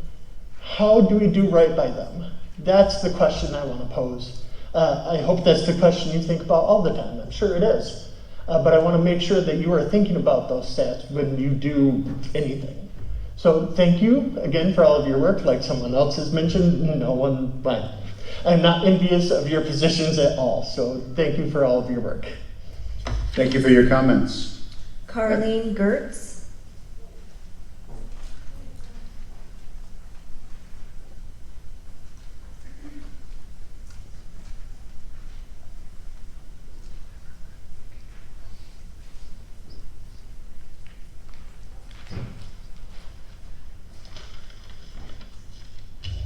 How do we do right by them? That's the question I want to pose. I hope that's the question you think about all the time. I'm sure it is. But I want to make sure that you are thinking about those stats when you do anything. So thank you again for all of your work. Like someone else has mentioned, I'm not envious of your positions at all. So thank you for all of your work. Thank you for your comments. Carlene Gertz.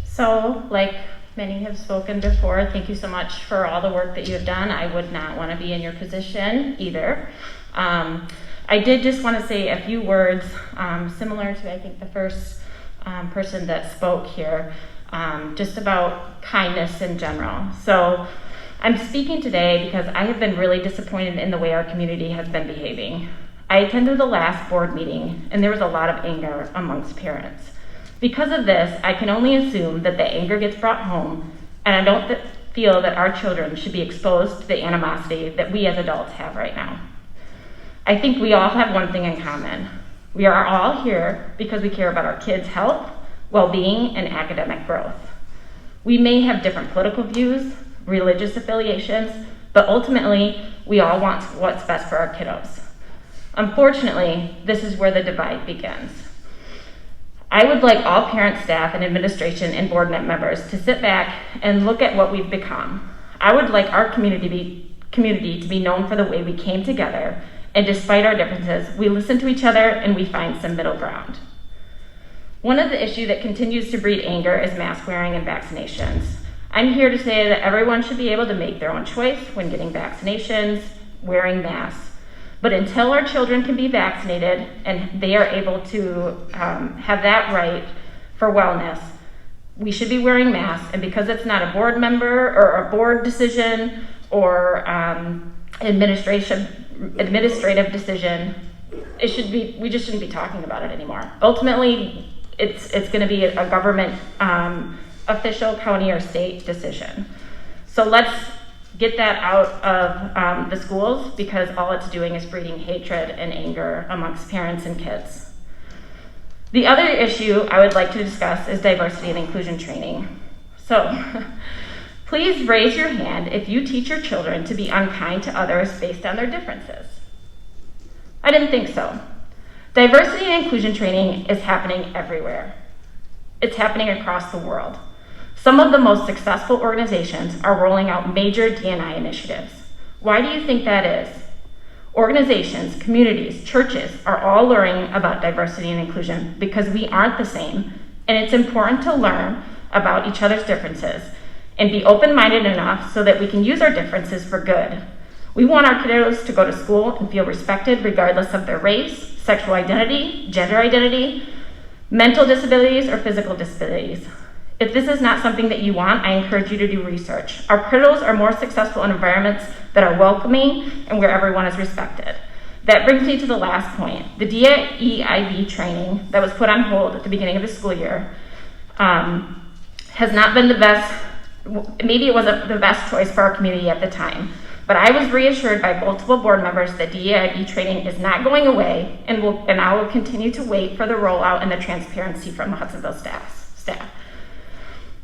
So, like many have spoken before, thank you so much for all the work that you have done. I would not want to be in your position either. I did just want to say a few words similar to, I think, the first person that spoke here, just about kindness in general. So I'm speaking today because I have been really disappointed in the way our community has been behaving. I attended the last board meeting, and there was a lot of anger amongst parents. Because of this, I can only assume that the anger gets brought home, and I don't feel that our children should be exposed to the animosity that we as adults have right now. I think we all have one thing in common. We are all here because we care about our kids' health, well-being, and academic growth. We may have different political views, religious affiliations, but ultimately, we all want what's best for our kiddos. Unfortunately, this is where the divide begins. I would like all parents, staff, and administration and board members to sit back and look at what we've become. I would like our community to be known for the way we came together, and despite our differences, we listen to each other and we find some middle ground. One of the issues that continues to breed anger is mask wearing and vaccinations. I'm here to say that everyone should be able to make their own choice when getting vaccinations, wearing masks. But until our children can be vaccinated and they are able to have that right for wellness, we should be wearing masks. And because it's not a board member or a board decision or administrative decision, we just shouldn't be talking about it anymore. Ultimately, it's going to be a government official, county or state decision. So let's get that out of the schools, because all it's doing is breeding hatred and anger amongst parents and kids. The other issue I would like to discuss is diversity and inclusion training. So please raise your hand if you teach your children to be unkind to others based on their differences. I didn't think so. Diversity and inclusion training is happening everywhere. It's happening across the world. Some of the most successful organizations are rolling out major D&I initiatives. Why do you think that is? Organizations, communities, churches are all learning about diversity and inclusion because we aren't the same, and it's important to learn about each other's differences and be open-minded enough so that we can use our differences for good. We want our kiddos to go to school and feel respected regardless of their race, sexual identity, gender identity, mental disabilities, or physical disabilities. If this is not something that you want, I encourage you to do research. Our kiddos are more successful in environments that are welcoming and where everyone is respected. That brings me to the last point. The DEIB training that was put on hold at the beginning of the school year has not been the best. Maybe it wasn't the best choice for our community at the time, but I was reassured by multiple board members that DEIB training is not going away, and I will continue to wait for the rollout and the transparency from the Hudsonville staff.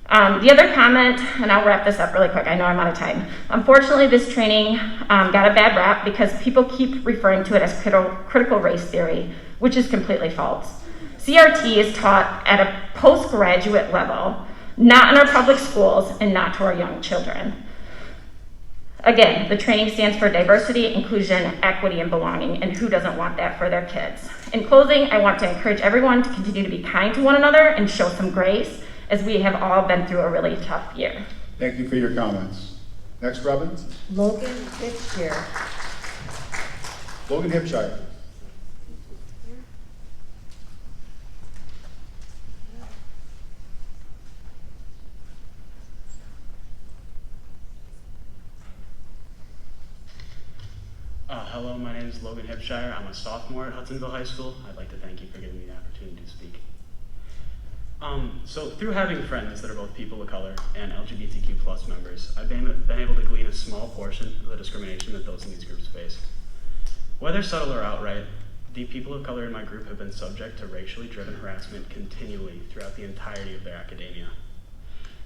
The other comment, and I'll wrap this up really quick, I know I'm out of time. Unfortunately, this training got a bad rap because people keep referring to it as critical race theory, which is completely false. CRT is taught at a postgraduate level, not in our public schools and not to our young children. Again, the training stands for diversity, inclusion, equity, and belonging, and who doesn't want that for their kids? In closing, I want to encourage everyone to continue to be kind to one another and show some grace, as we have all been through a really tough year. Thank you for your comments. Next, Robin. Logan Fitzgerald. Logan Hipshire. Hello, my name is Logan Hipshire. I'm a sophomore at Hudsonville High School. I'd like to thank you for giving me the opportunity to speak. So through having friends that are both people of color and LGBTQ plus members, I've been able to glean a small portion of the discrimination that those in these groups face. Whether subtle or outright, the people of color in my group have been subject to racially driven harassment continually throughout the entirety of their academia.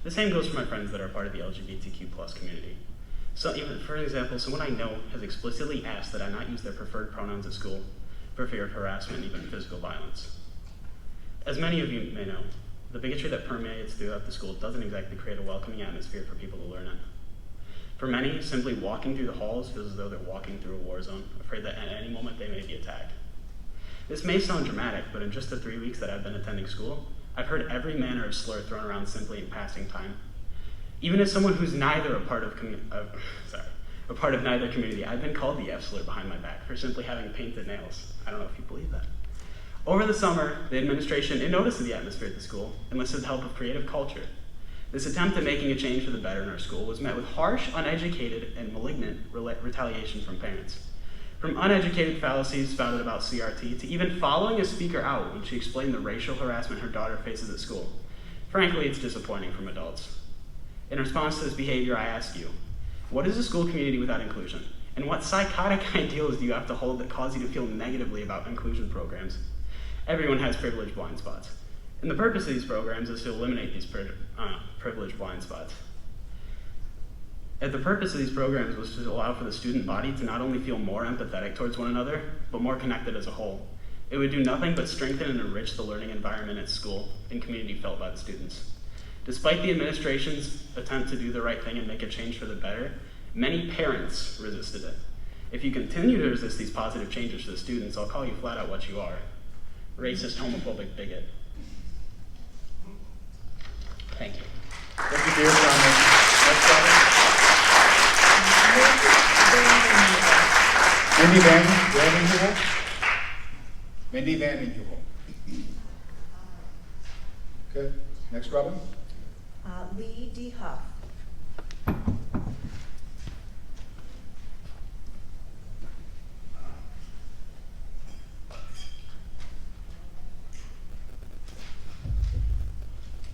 The same goes for my friends that are part of the LGBTQ plus community. So even, for example, someone I know has explicitly asked that I not use their preferred pronouns at school for fear of harassment and even physical violence. As many of you may know, the bigotry that permeates throughout the school doesn't exactly create a welcoming atmosphere for people to learn in. For many, simply walking through the halls feels as though they're walking through a war zone, afraid that at any moment they may be attacked. This may sound dramatic, but in just the 3 weeks that I've been attending school, I've heard every manner of slur thrown around simply in passing time. Even as someone who's neither a part of neither community, I've been called the F slur behind my back for simply having painted nails. I don't know if you believe that. Over the summer, the administration, in notice of the atmosphere at the school, enlisted the help of creative culture. This attempt at making a change for the better in our school was met with harsh, uneducated, and malignant retaliation from parents. From uneducated fallacies spouted about CRT to even following a speaker out when she explained the racial harassment her daughter faces at school. Frankly, it's disappointing from adults. In response to this behavior, I ask you, what is a school community without inclusion? And what psychotic ideals do you have to hold that cause you to feel negatively about inclusion programs? Everyone has privileged blind spots. And the purpose of these programs is to eliminate these privileged blind spots. And the purpose of these programs was to allow for the student body to not only feel more empathetic towards one another, but more connected as a whole. It would do nothing but strengthen and enrich the learning environment at school and community felt by the students. Despite the administration's attempt to do the right thing and make a change for the better, many parents resisted it. If you continue to resist these positive changes for the students, I'll call you flat out what you are. Racist, homophobic bigot. Thank you. Thank you for your comment. Next comment. Mindy Van Heuvel. Okay, next, Robin. Lee D. Huff.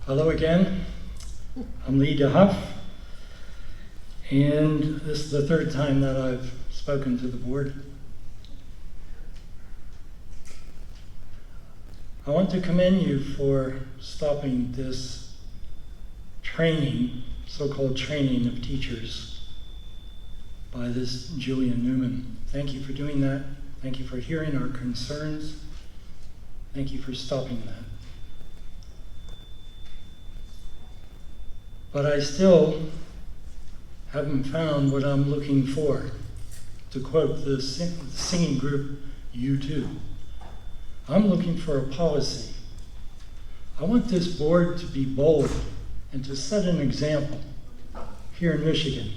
Hello again. I'm Lee DeHuff, and this is the third time that I've spoken to the board. I want to commend you for stopping this training, so-called training of teachers by this Julian Newman. Thank you for doing that. Thank you for hearing our concerns. Thank you for stopping that. But I still haven't found what I'm looking for. To quote the singing group U2, I'm looking for a policy. I want this board to be bold and to set an example here in Michigan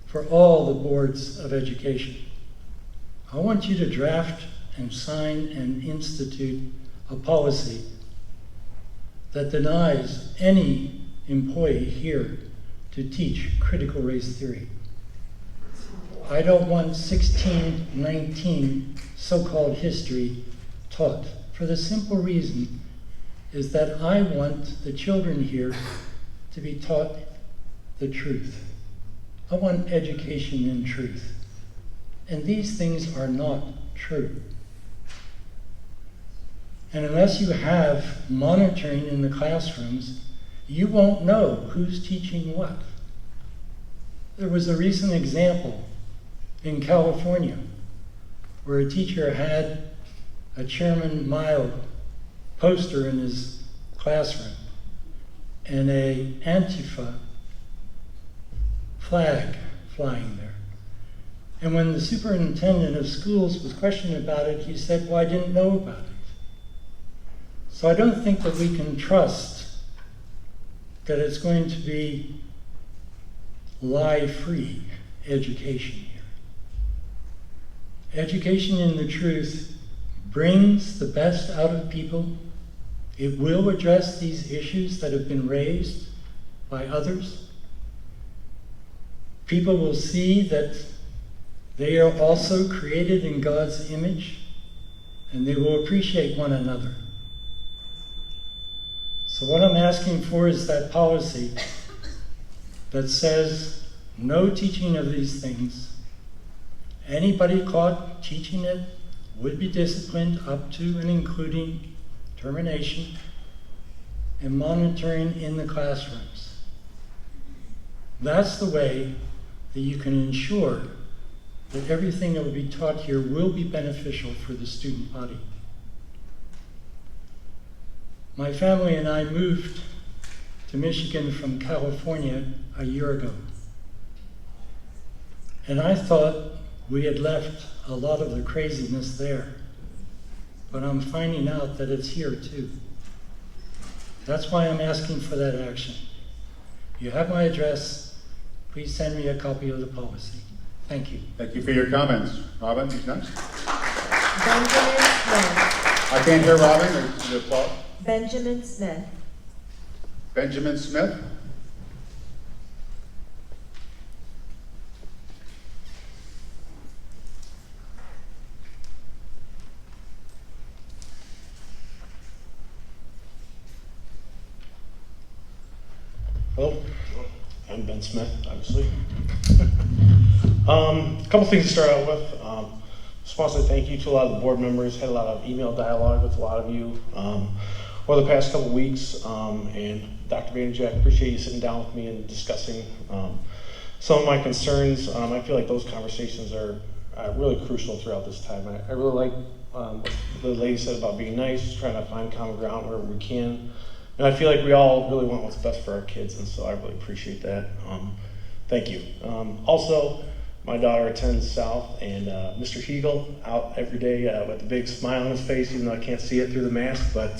for all the boards of education. I want you to draft and sign and institute a policy that denies any employee here to teach critical race theory. I don't want 1619 so-called history taught for the simple reason is that I want the children here to be taught the truth. I want education in truth. And these things are not true. And unless you have monitoring in the classrooms, you won't know who's teaching what. There was a recent example in California where a teacher had a Chairman Mao poster in his classroom and a Antifa flag flying there. And when the superintendent of schools was questioned about it, he said, well, I didn't know about it. So I don't think that we can trust that it's going to be lie-free education here. Education in the truth brings the best out of people. It will address these issues that have been raised by others. People will see that they are also created in God's image, and they will appreciate one another. So what I'm asking for is that policy that says no teaching of these things. Anybody caught teaching it would be disciplined up to and including termination and monitoring in the classrooms. That's the way that you can ensure that everything that will be taught here will be beneficial for the student body. My family and I moved to Michigan from California a year ago. And I thought we had left a lot of the craziness there. But I'm finding out that it's here too. That's why I'm asking for that action. You have my address. Please send me a copy of the policy. Thank you. Thank you for your comments. Robin, who's next? Benjamin Smith. I can't hear Robin. Or the applause. Benjamin Smith. Benjamin Smith. Hello, I'm Ben Smith, obviously. A couple things to start out with. Just want to say thank you to a lot of the board members. Had a lot of email dialogue with a lot of you over the past couple weeks. And Dr. Vanderjack, appreciate you sitting down with me and discussing some of my concerns. I feel like those conversations are really crucial throughout this time. I really like what the lady said about being nice, trying to find common ground wherever we can. And I feel like we all really want what's best for our kids, and so I really appreciate that. Thank you. Also, my daughter attends South, and Mr. Hegel out every day with a big smile on his face, even though I can't see it through the mask, but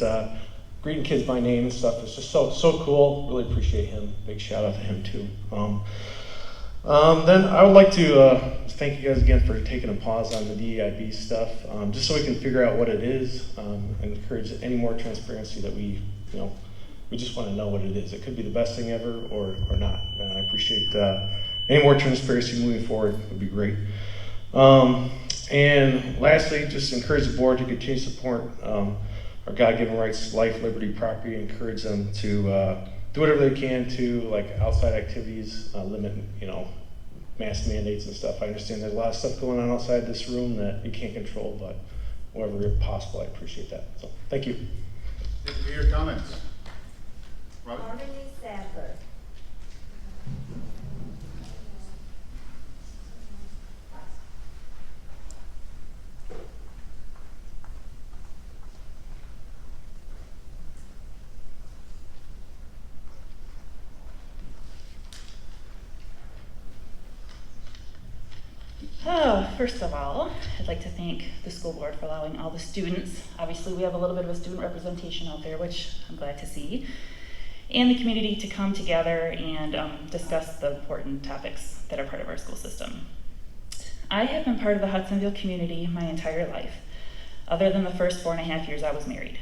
greeting kids by name and stuff is just so cool. Really appreciate him. Big shout out to him too. Then I would like to thank you guys again for taking a pause on the DEIB stuff, just so we can figure out what it is, and encourage any more transparency that we just want to know what it is. It could be the best thing ever or not. And I appreciate any more transparency moving forward would be great. And lastly, just encourage the board to continue to support our God-given rights, life, liberty, property, encourage them to do whatever they can to, like outside activities, limit, mask mandates and stuff. I understand there's a lot of stuff going on outside this room that you can't control, but wherever possible, I appreciate that. So, thank you. Thank you for your comments. Robin? Harmony Sadler. First of all, I'd like to thank the school board for allowing all the students. Obviously, we have a little bit of a student representation out there, which I'm glad to see, and the community to come together and discuss the important topics that are part of our school system. I have been part of the Hudsonville community my entire life, other than the first 4.5 years I was married.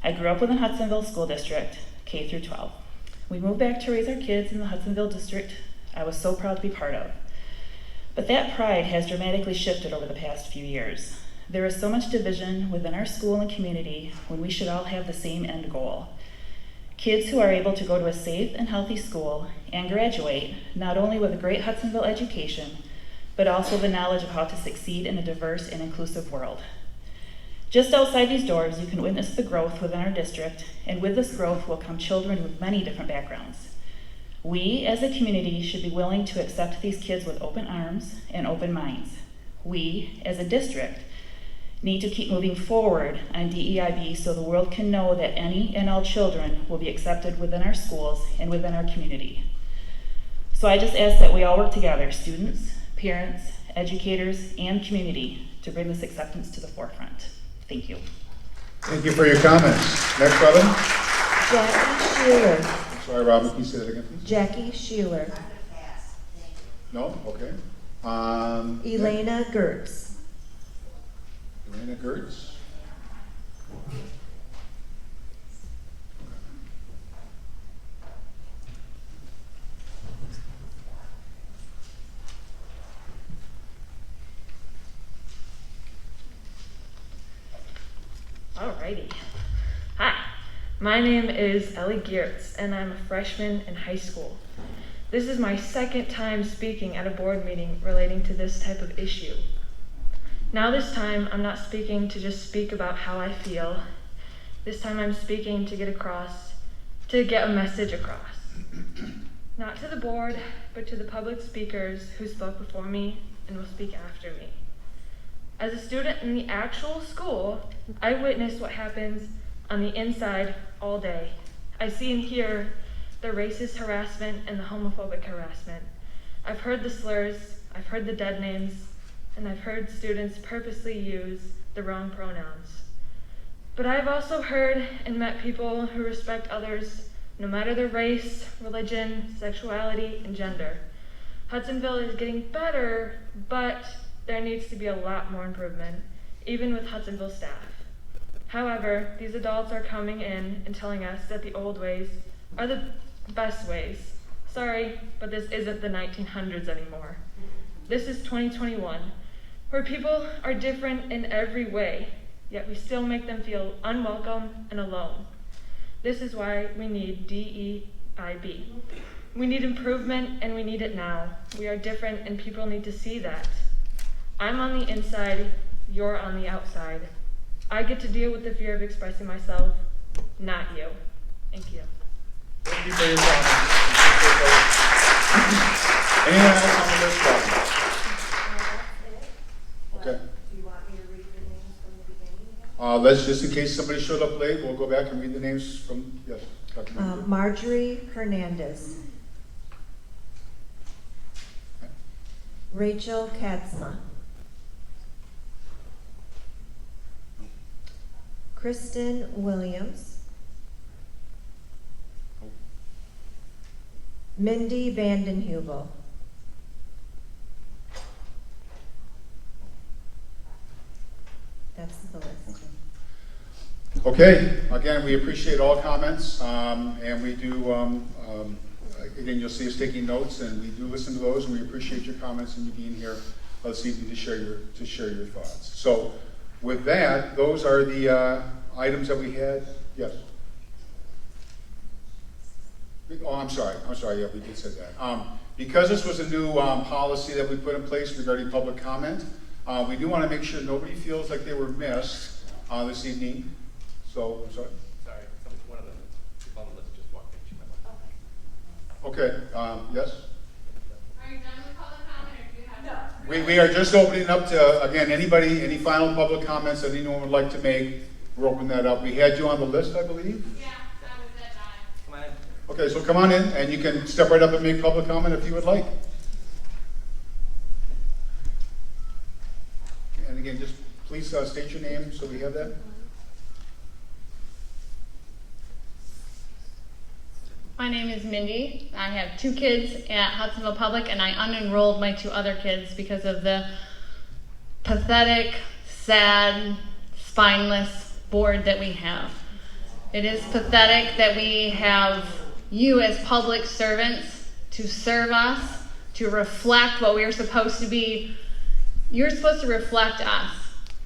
I grew up within Hudsonville School District, K through 12. We moved back to raise our kids in the Hudsonville district I was so proud to be part of. But that pride has dramatically shifted over the past few years. There is so much division within our school and community when we should all have the same end goal. Kids who are able to go to a safe and healthy school and graduate not only with a great Hudsonville education, but also the knowledge of how to succeed in a diverse and inclusive world. Just outside these doors, you can witness the growth within our district, and with this growth will come children with many different backgrounds. We, as a community, should be willing to accept these kids with open arms and open minds. We, as a district, need to keep moving forward on DEIB so the world can know that any and all children will be accepted within our schools and within our community. So I just ask that we all work together, students, parents, educators, and community, to bring this acceptance to the forefront. Thank you. Thank you for your comments. Next, Robin. Jackie Sheeler. Sorry, Robin, can you say that again, please? Jackie Sheeler. No? Okay. Elena Gertz. Joanna Gertz. Alrighty. Hi, my name is Ellie Geertz, and I'm a freshman in high school. This is my second time speaking at a board meeting relating to this type of issue. Now this time, I'm not speaking to just speak about how I feel. This time I'm speaking to get a message across. Not to the board, but to the public speakers who spoke before me and will speak after me. As a student in the actual school, I witnessed what happens on the inside all day. I see and hear the racist harassment and the homophobic harassment. I've heard the slurs, I've heard the dead names, and I've heard students purposely use the wrong pronouns. But I've also heard and met people who respect others, no matter their race, religion, sexuality, and gender. Hudsonville is getting better, but there needs to be a lot more improvement, even with Hudsonville staff. However, these adults are coming in and telling us that the old ways are the best ways. Sorry, but this isn't the 1900s anymore. This is 2021, where people are different in every way, yet we still make them feel unwelcome and alone. This is why we need DEIB. We need improvement, and we need it now. We are different, and people need to see that. I'm on the inside, you're on the outside. I get to deal with the fear of expressing myself, not you. Thank you. Thank you for your comments. Anyone else on the list? Okay. Do you want me to read the names from the beginning? Let's, just in case somebody showed up late, we'll go back and read the names from, yes. Dr. Manager. Marjorie Hernandez. Rachel Katzma. Kristen Williams. Mindy Vandenheuvel. That's the list. Okay, again, we appreciate all comments, and we do, again, you'll see us taking notes, and we do listen to those, and we appreciate your comments and you being here this evening to share your thoughts. So, with that, those are the items that we had. Yes. Oh, I'm sorry. Yeah, we did say that. Because this was a new policy that we put in place regarding public comment, we do want to make sure nobody feels like they were missed this evening. So, I'm sorry. Sorry, one of the people on the list just walked in. She might want Okay. Yes. Are you done with public comment, or do you have? No. We are just opening up to, again, anybody, any final public comments that anyone would like to make. We're opening that up. We had you on the list, I believe. Yeah, that was it, Come on in. Okay, so come on in, and you can step right up and make public comment if you would like. And again, just please state your name so we have that. My name is Mindy. I have 2 kids at Hudsonville Public, and I unenrolled my 2 other kids because of the pathetic, sad, spineless board that we have. It is pathetic that we have you as public servants to serve us, to reflect what we are supposed to be. You're supposed to reflect us.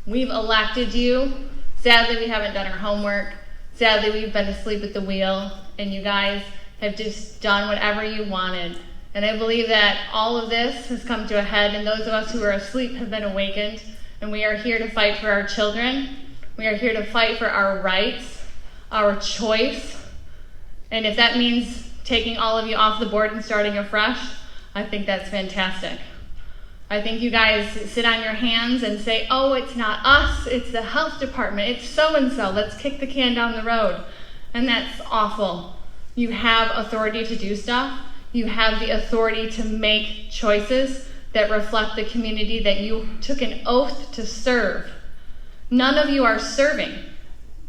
We've elected you. Sadly, we haven't done our homework. Sadly, we've been asleep at the wheel, and you guys have just done whatever you wanted. And I believe that all of this has come to a head, and those of us who are asleep have been awakened, and we are here to fight for our children. We are here to fight for our rights, our choice. And if that means taking all of you off the board and starting afresh, I think that's fantastic. I think you guys sit on your hands and say, oh, it's not us, it's the health department, it's so-and-so, let's kick the can down the road. And that's awful. You have authority to do stuff. You have the authority to make choices that reflect the community that you took an oath to serve. None of you are serving.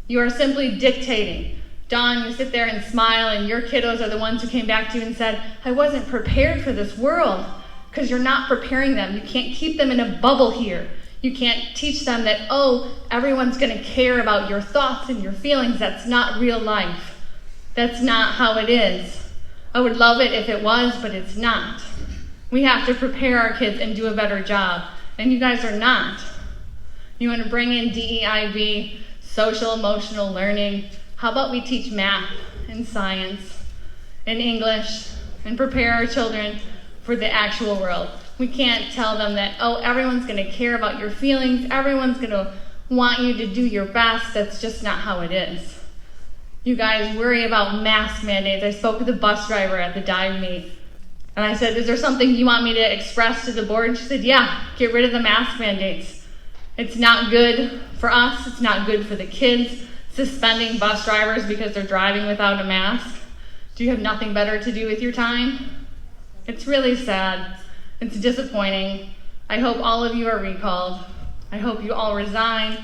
You are simply dictating. Dawn, you sit there and smile, and your kiddos are the ones who came back to you and said, I wasn't prepared for this world, because you're not preparing them. You can't keep them in a bubble here. You can't teach them that, oh, everyone's going to care about your thoughts and your feelings. That's not real life. That's not how it is. I would love it if it was, but it's not. We have to prepare our kids and do a better job. And you guys are not. You want to bring in DEIB, social emotional learning. How about we teach math and science and English and prepare our children for the actual world? We can't tell them that, oh, everyone's going to care about your feelings. Everyone's going to want you to do your best. That's just not how it is. You guys worry about mask mandates. I spoke with the bus driver at the dive meet. And I said, is there something you want me to express to the board? And she said, yeah, get rid of the mask mandates. It's not good for us. It's not good for the kids. Suspending bus drivers because they're driving without a mask. Do you have nothing better to do with your time? It's really sad. It's disappointing. I hope all of you are recalled. I hope you all resign.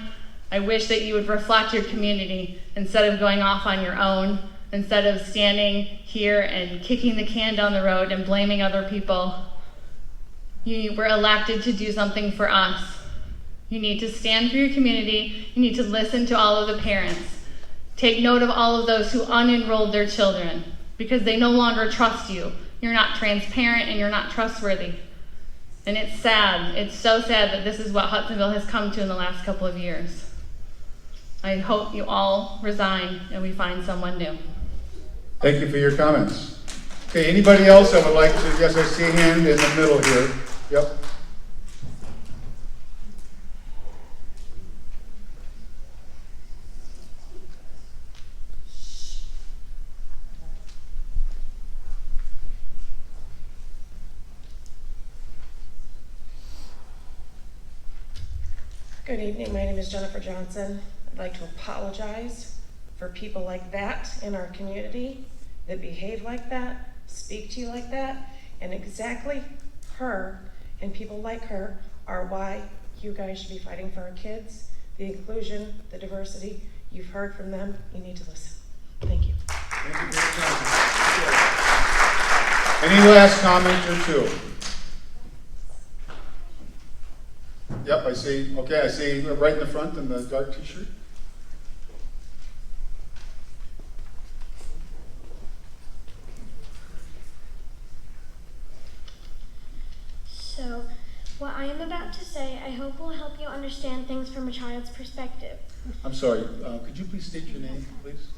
I wish that you would reflect your community instead of going off on your own, instead of standing here and kicking the can down the road and blaming other people. You were elected to do something for us. You need to stand for your community. You need to listen to all of the parents. Take note of all of those who unenrolled their children because they no longer trust you. You're not transparent and you're not trustworthy. And it's sad. It's so sad that this is what Hudsonville has come to in the last couple of years. I hope you all resign and we find someone new. Thank you for your comments. Okay, anybody else that would like to, yes, I see a hand in the middle here. Yep. Good evening, my name is Jennifer Johnson. I'd like to apologize for people like that in our community that behave like that, speak to you like that, and exactly her and people like her are why you guys should be fighting for our kids, the inclusion, the diversity. You've heard from them, you need to listen. Thank you. Thank you for your time. Any last comment or two? Yep, I see. Okay, I see right in the front in the dark t-shirt. So, what I am about to say, I hope will help you understand things from a child's perspective. I'm sorry, could you please state your name, please?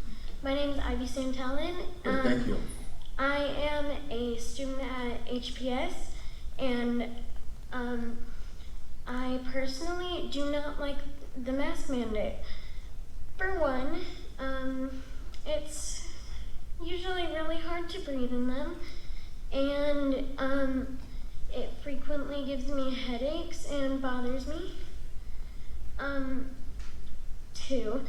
My name is Ivy Santalin. Thank you. I am a student at HPS, and I personally do not like the mask mandate. For one, it's usually really hard to breathe in them, and it frequently gives me headaches and bothers me. 2,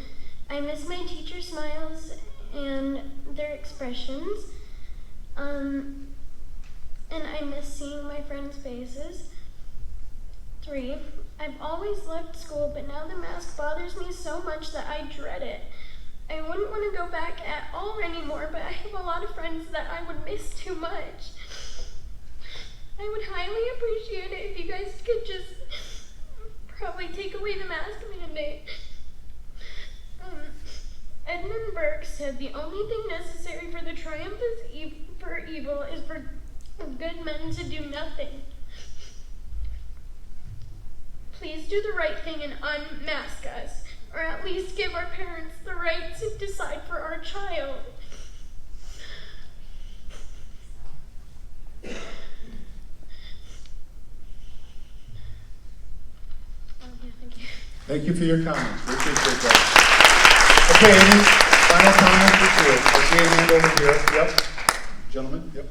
I miss my teacher smiles and their expressions, and I miss seeing my friends' faces. 3, I've always loved school, but now the mask bothers me so much that I dread it. I wouldn't want to go back at all anymore, but I have a lot of friends that I would miss too much. I would highly appreciate it if you guys could just probably take away the mask mandate. Edmund Burke said the only thing necessary for the triumph for evil is for good men to do nothing. Please do the right thing and unmask us, or at least give our parents the right to decide for our child. Thank you. Thank you for your comments. We appreciate that. Okay, any final comments or two? I see a hand over here. Yep. Gentlemen, yep.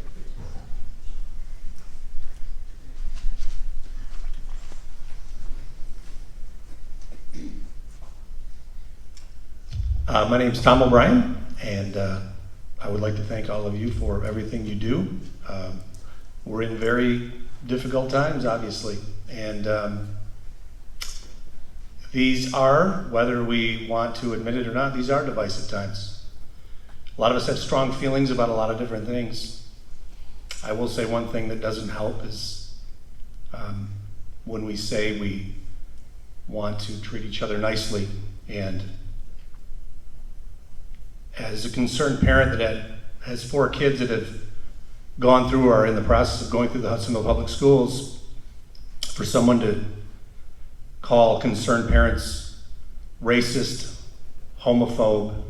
My name's Tom O'Brien, and I would like to thank all of you for everything you do. We're in very difficult times, obviously, and these are, whether we want to admit it or not, these are divisive times. A lot of us have strong feelings about a lot of different things. I will say one thing that doesn't help is when we say we want to treat each other nicely. And as a concerned parent that has 4 kids that have gone through or are in the process of going through the Hudsonville Public Schools, for someone to call concerned parents racist, homophobe,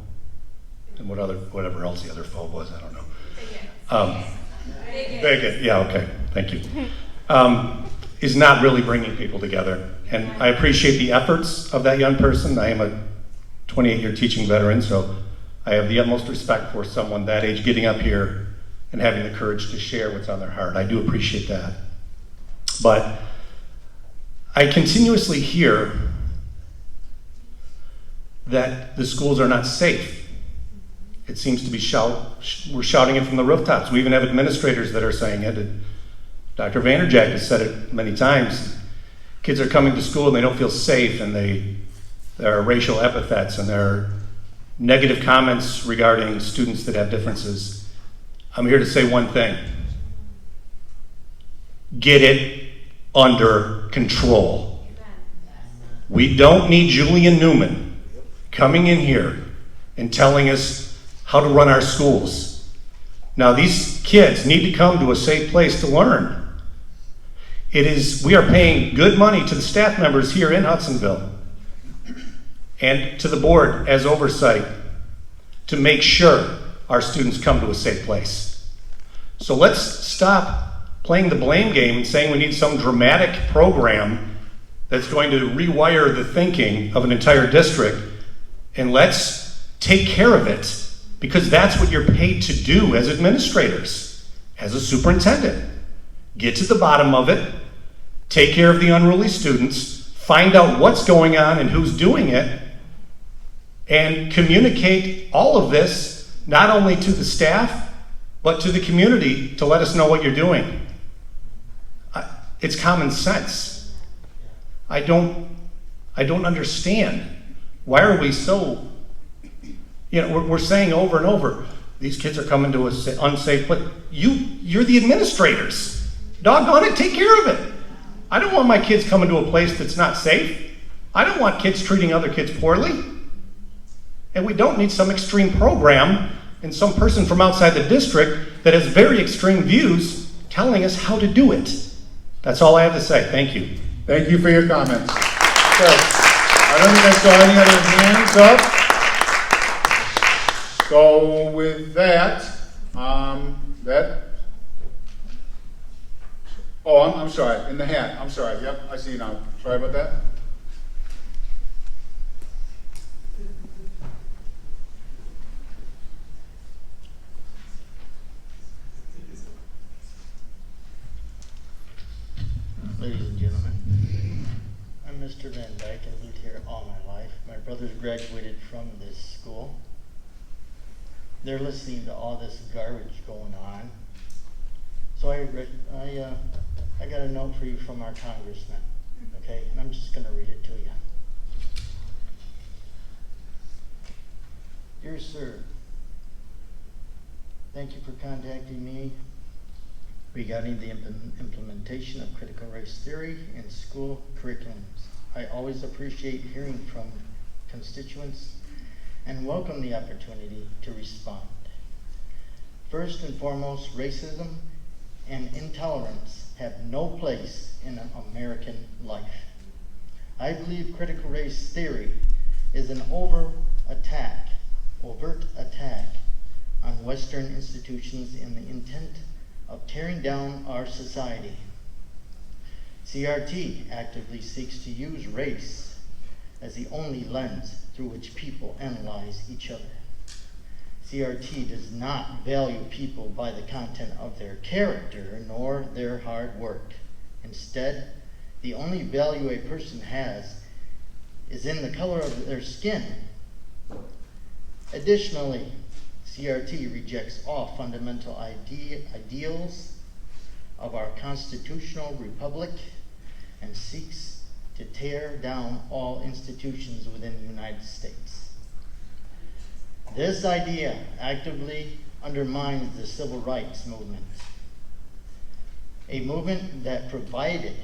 and whatever else the other phobe was, I don't know. Bigot, yeah, okay, thank you. Is not really bringing people together. And I appreciate the efforts of that young person. I am a 28-year teaching veteran, so I have the utmost respect for someone that age getting up here and having the courage to share what's on their heart. I do appreciate that. But I continuously hear that the schools are not safe. It seems to be we're shouting it from the rooftops. We even have administrators that are saying it. And Dr. Vanderjack has said it many times. Kids are coming to school and they don't feel safe, and there are racial epithets and there are negative comments regarding students that have differences. I'm here to say one thing. Get it under control. We don't need Julian Newman coming in here and telling us how to run our schools. Now, these kids need to come to a safe place to learn. We are paying good money to the staff members here in Hudsonville and to the board as oversight to make sure our students come to a safe place. So let's stop playing the blame game and saying we need some dramatic program that's going to rewire the thinking of an entire district, and let's take care of it, because that's what you're paid to do as administrators, as a superintendent. Get to the bottom of it, take care of the unruly students, find out what's going on and who's doing it, and communicate all of this not only to the staff, but to the community to let us know what you're doing. It's common sense. I don't understand. Why are we so, we're saying over and over, these kids are coming to an unsafe place. You're the administrators. Doggone it, take care of it. I don't want my kids coming to a place that's not safe. I don't want kids treating other kids poorly. And we don't need some extreme program and some person from outside the district that has very extreme views telling us how to do it. That's all I have to say. Thank you. Thank you for your comments. So, I don't think I saw any other hands up. So with that, I'm sorry, in the hat. I'm sorry. Yep, I see you now. Sorry about that. Ladies and gentlemen, I'm Mr. Van Dyke. I've lived here all my life. My brothers graduated from this school. They're listening to all this garbage going on. So I got a note for you from our congressman, okay? And I'm just going to read it to you. Dear sir, thank you for contacting me regarding the implementation of critical race theory in school curriculums. I always appreciate hearing from constituents and welcome the opportunity to respond. First and foremost, racism and intolerance have no place in American life. I believe critical race theory is an overt attack on Western institutions in the intent of tearing down our society. CRT actively seeks to use race as the only lens through which people analyze each other. CRT does not value people by the content of their character nor their hard work. Instead, the only value a person has is in the color of their skin. Additionally, CRT rejects all fundamental ideals of our constitutional republic and seeks to tear down all institutions within the United States. This idea actively undermines the civil rights movement, a movement that provided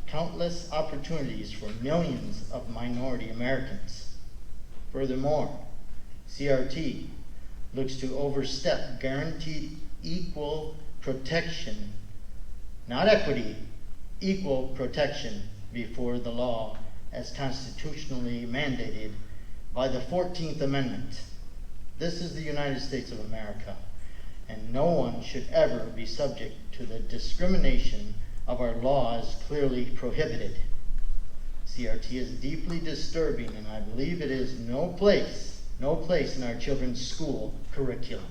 countless opportunities for millions of minority Americans. Furthermore, CRT looks to overstep guaranteed equal protection, not equity, equal protection before the law as constitutionally mandated by the 14th Amendment. This is the United States of America, and no one should ever be subject to the discrimination of our laws clearly prohibited. CRT is deeply disturbing, and I believe it is no place in our children's school curriculum.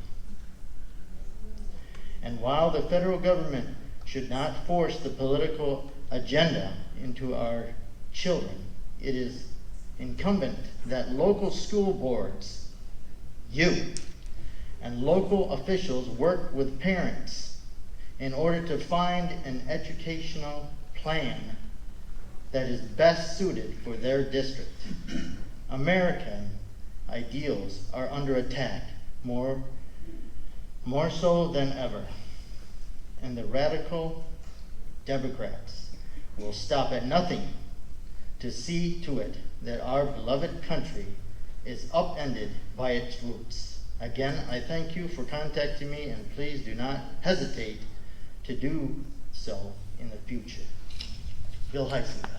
And while the federal government should not force the political agenda into our children, it is incumbent that local school boards, you, and local officials work with parents in order to find an educational plan that is best suited for their district. American ideals are under attack more so than ever, and the radical Democrats will stop at nothing to see to it that our beloved country is upended by its roots. Again, I thank you for contacting me, and please do not hesitate to do so in the future. Bill Heisenberg.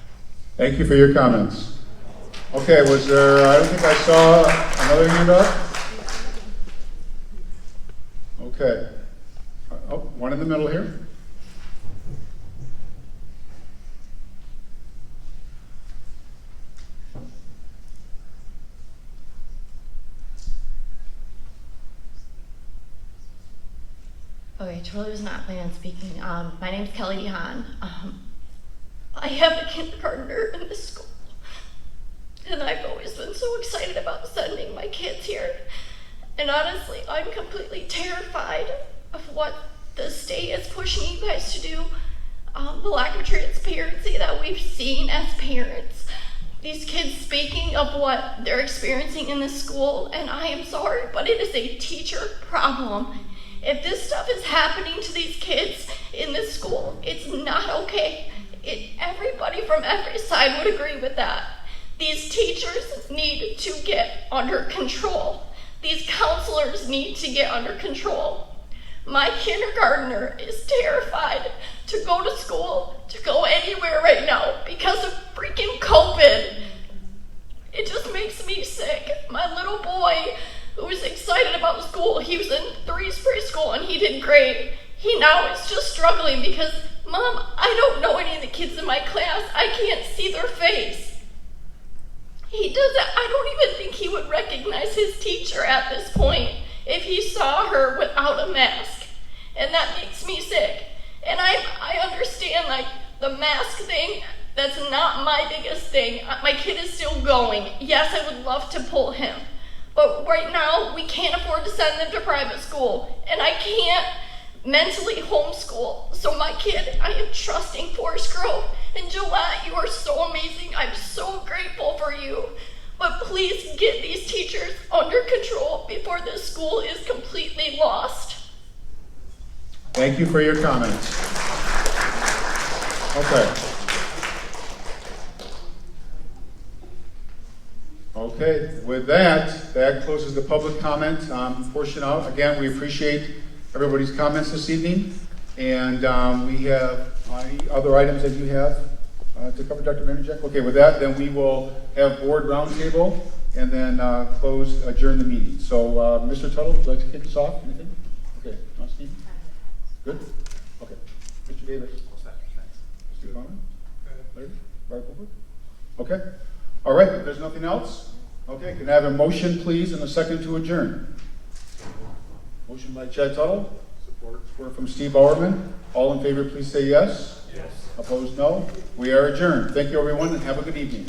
Thank you for your comments. Okay, was there, I don't think I saw another hand up. Okay. Oh, one in the middle here. Okay, Charlie was not planning on speaking. My name's Kelly DeHaan. I have a kindergartner in this school, and I've always been so excited about sending my kids here. And honestly, I'm completely terrified of what the state is pushing you guys to do. The lack of transparency that we've seen as parents. These kids speaking of what they're experiencing in the school, and I am sorry, but it is a teacher problem. If this stuff is happening to these kids in this school, it's not okay. Everybody from every side would agree with that. These teachers need to get under control. These counselors need to get under control. My kindergartner is terrified to go to school, to go anywhere right now because of freaking COVID. It just makes me sick. My little boy, who was excited about school, he was in 3's preschool and he did great. He now is just struggling because, Mom, I don't know any of the kids in my class. I can't see their face. He doesn't, I don't even think he would recognize his teacher at this point if he saw her without a mask. And that makes me sick. And I understand, like, the mask thing, that's not my biggest thing. My kid is still going. Yes, I would love to pull him. But right now, we can't afford to send them to private school. And I can't mentally homeschool. So my kid, I am trusting Forest Grove. And Gillette, you are so amazing. I'm so grateful for you. But please get these teachers under control before this school is completely lost. Thank you for your comments. Okay. Okay, with that closes the public comment portion out. Again, we appreciate everybody's comments this evening. And we have any other items that you have to cover, Dr. Vanderjack? Okay, with that, then we will have board roundtable and then adjourn the meeting. So, Mr. Tuttle, would you like to kick us off? Anything? Okay, Steve? Good? Okay. Mr. Davis? Mr. Conner? Larry? Barb Cooper? Okay. All right, if there's nothing else, okay, can I have a motion, please, and a second to adjourn? Motion by Chad Tuttle. Support from Steve Bowerman. All in favor, please say yes. Yes. Opposed, no. We are adjourned. Thank you, everyone, and have a good evening.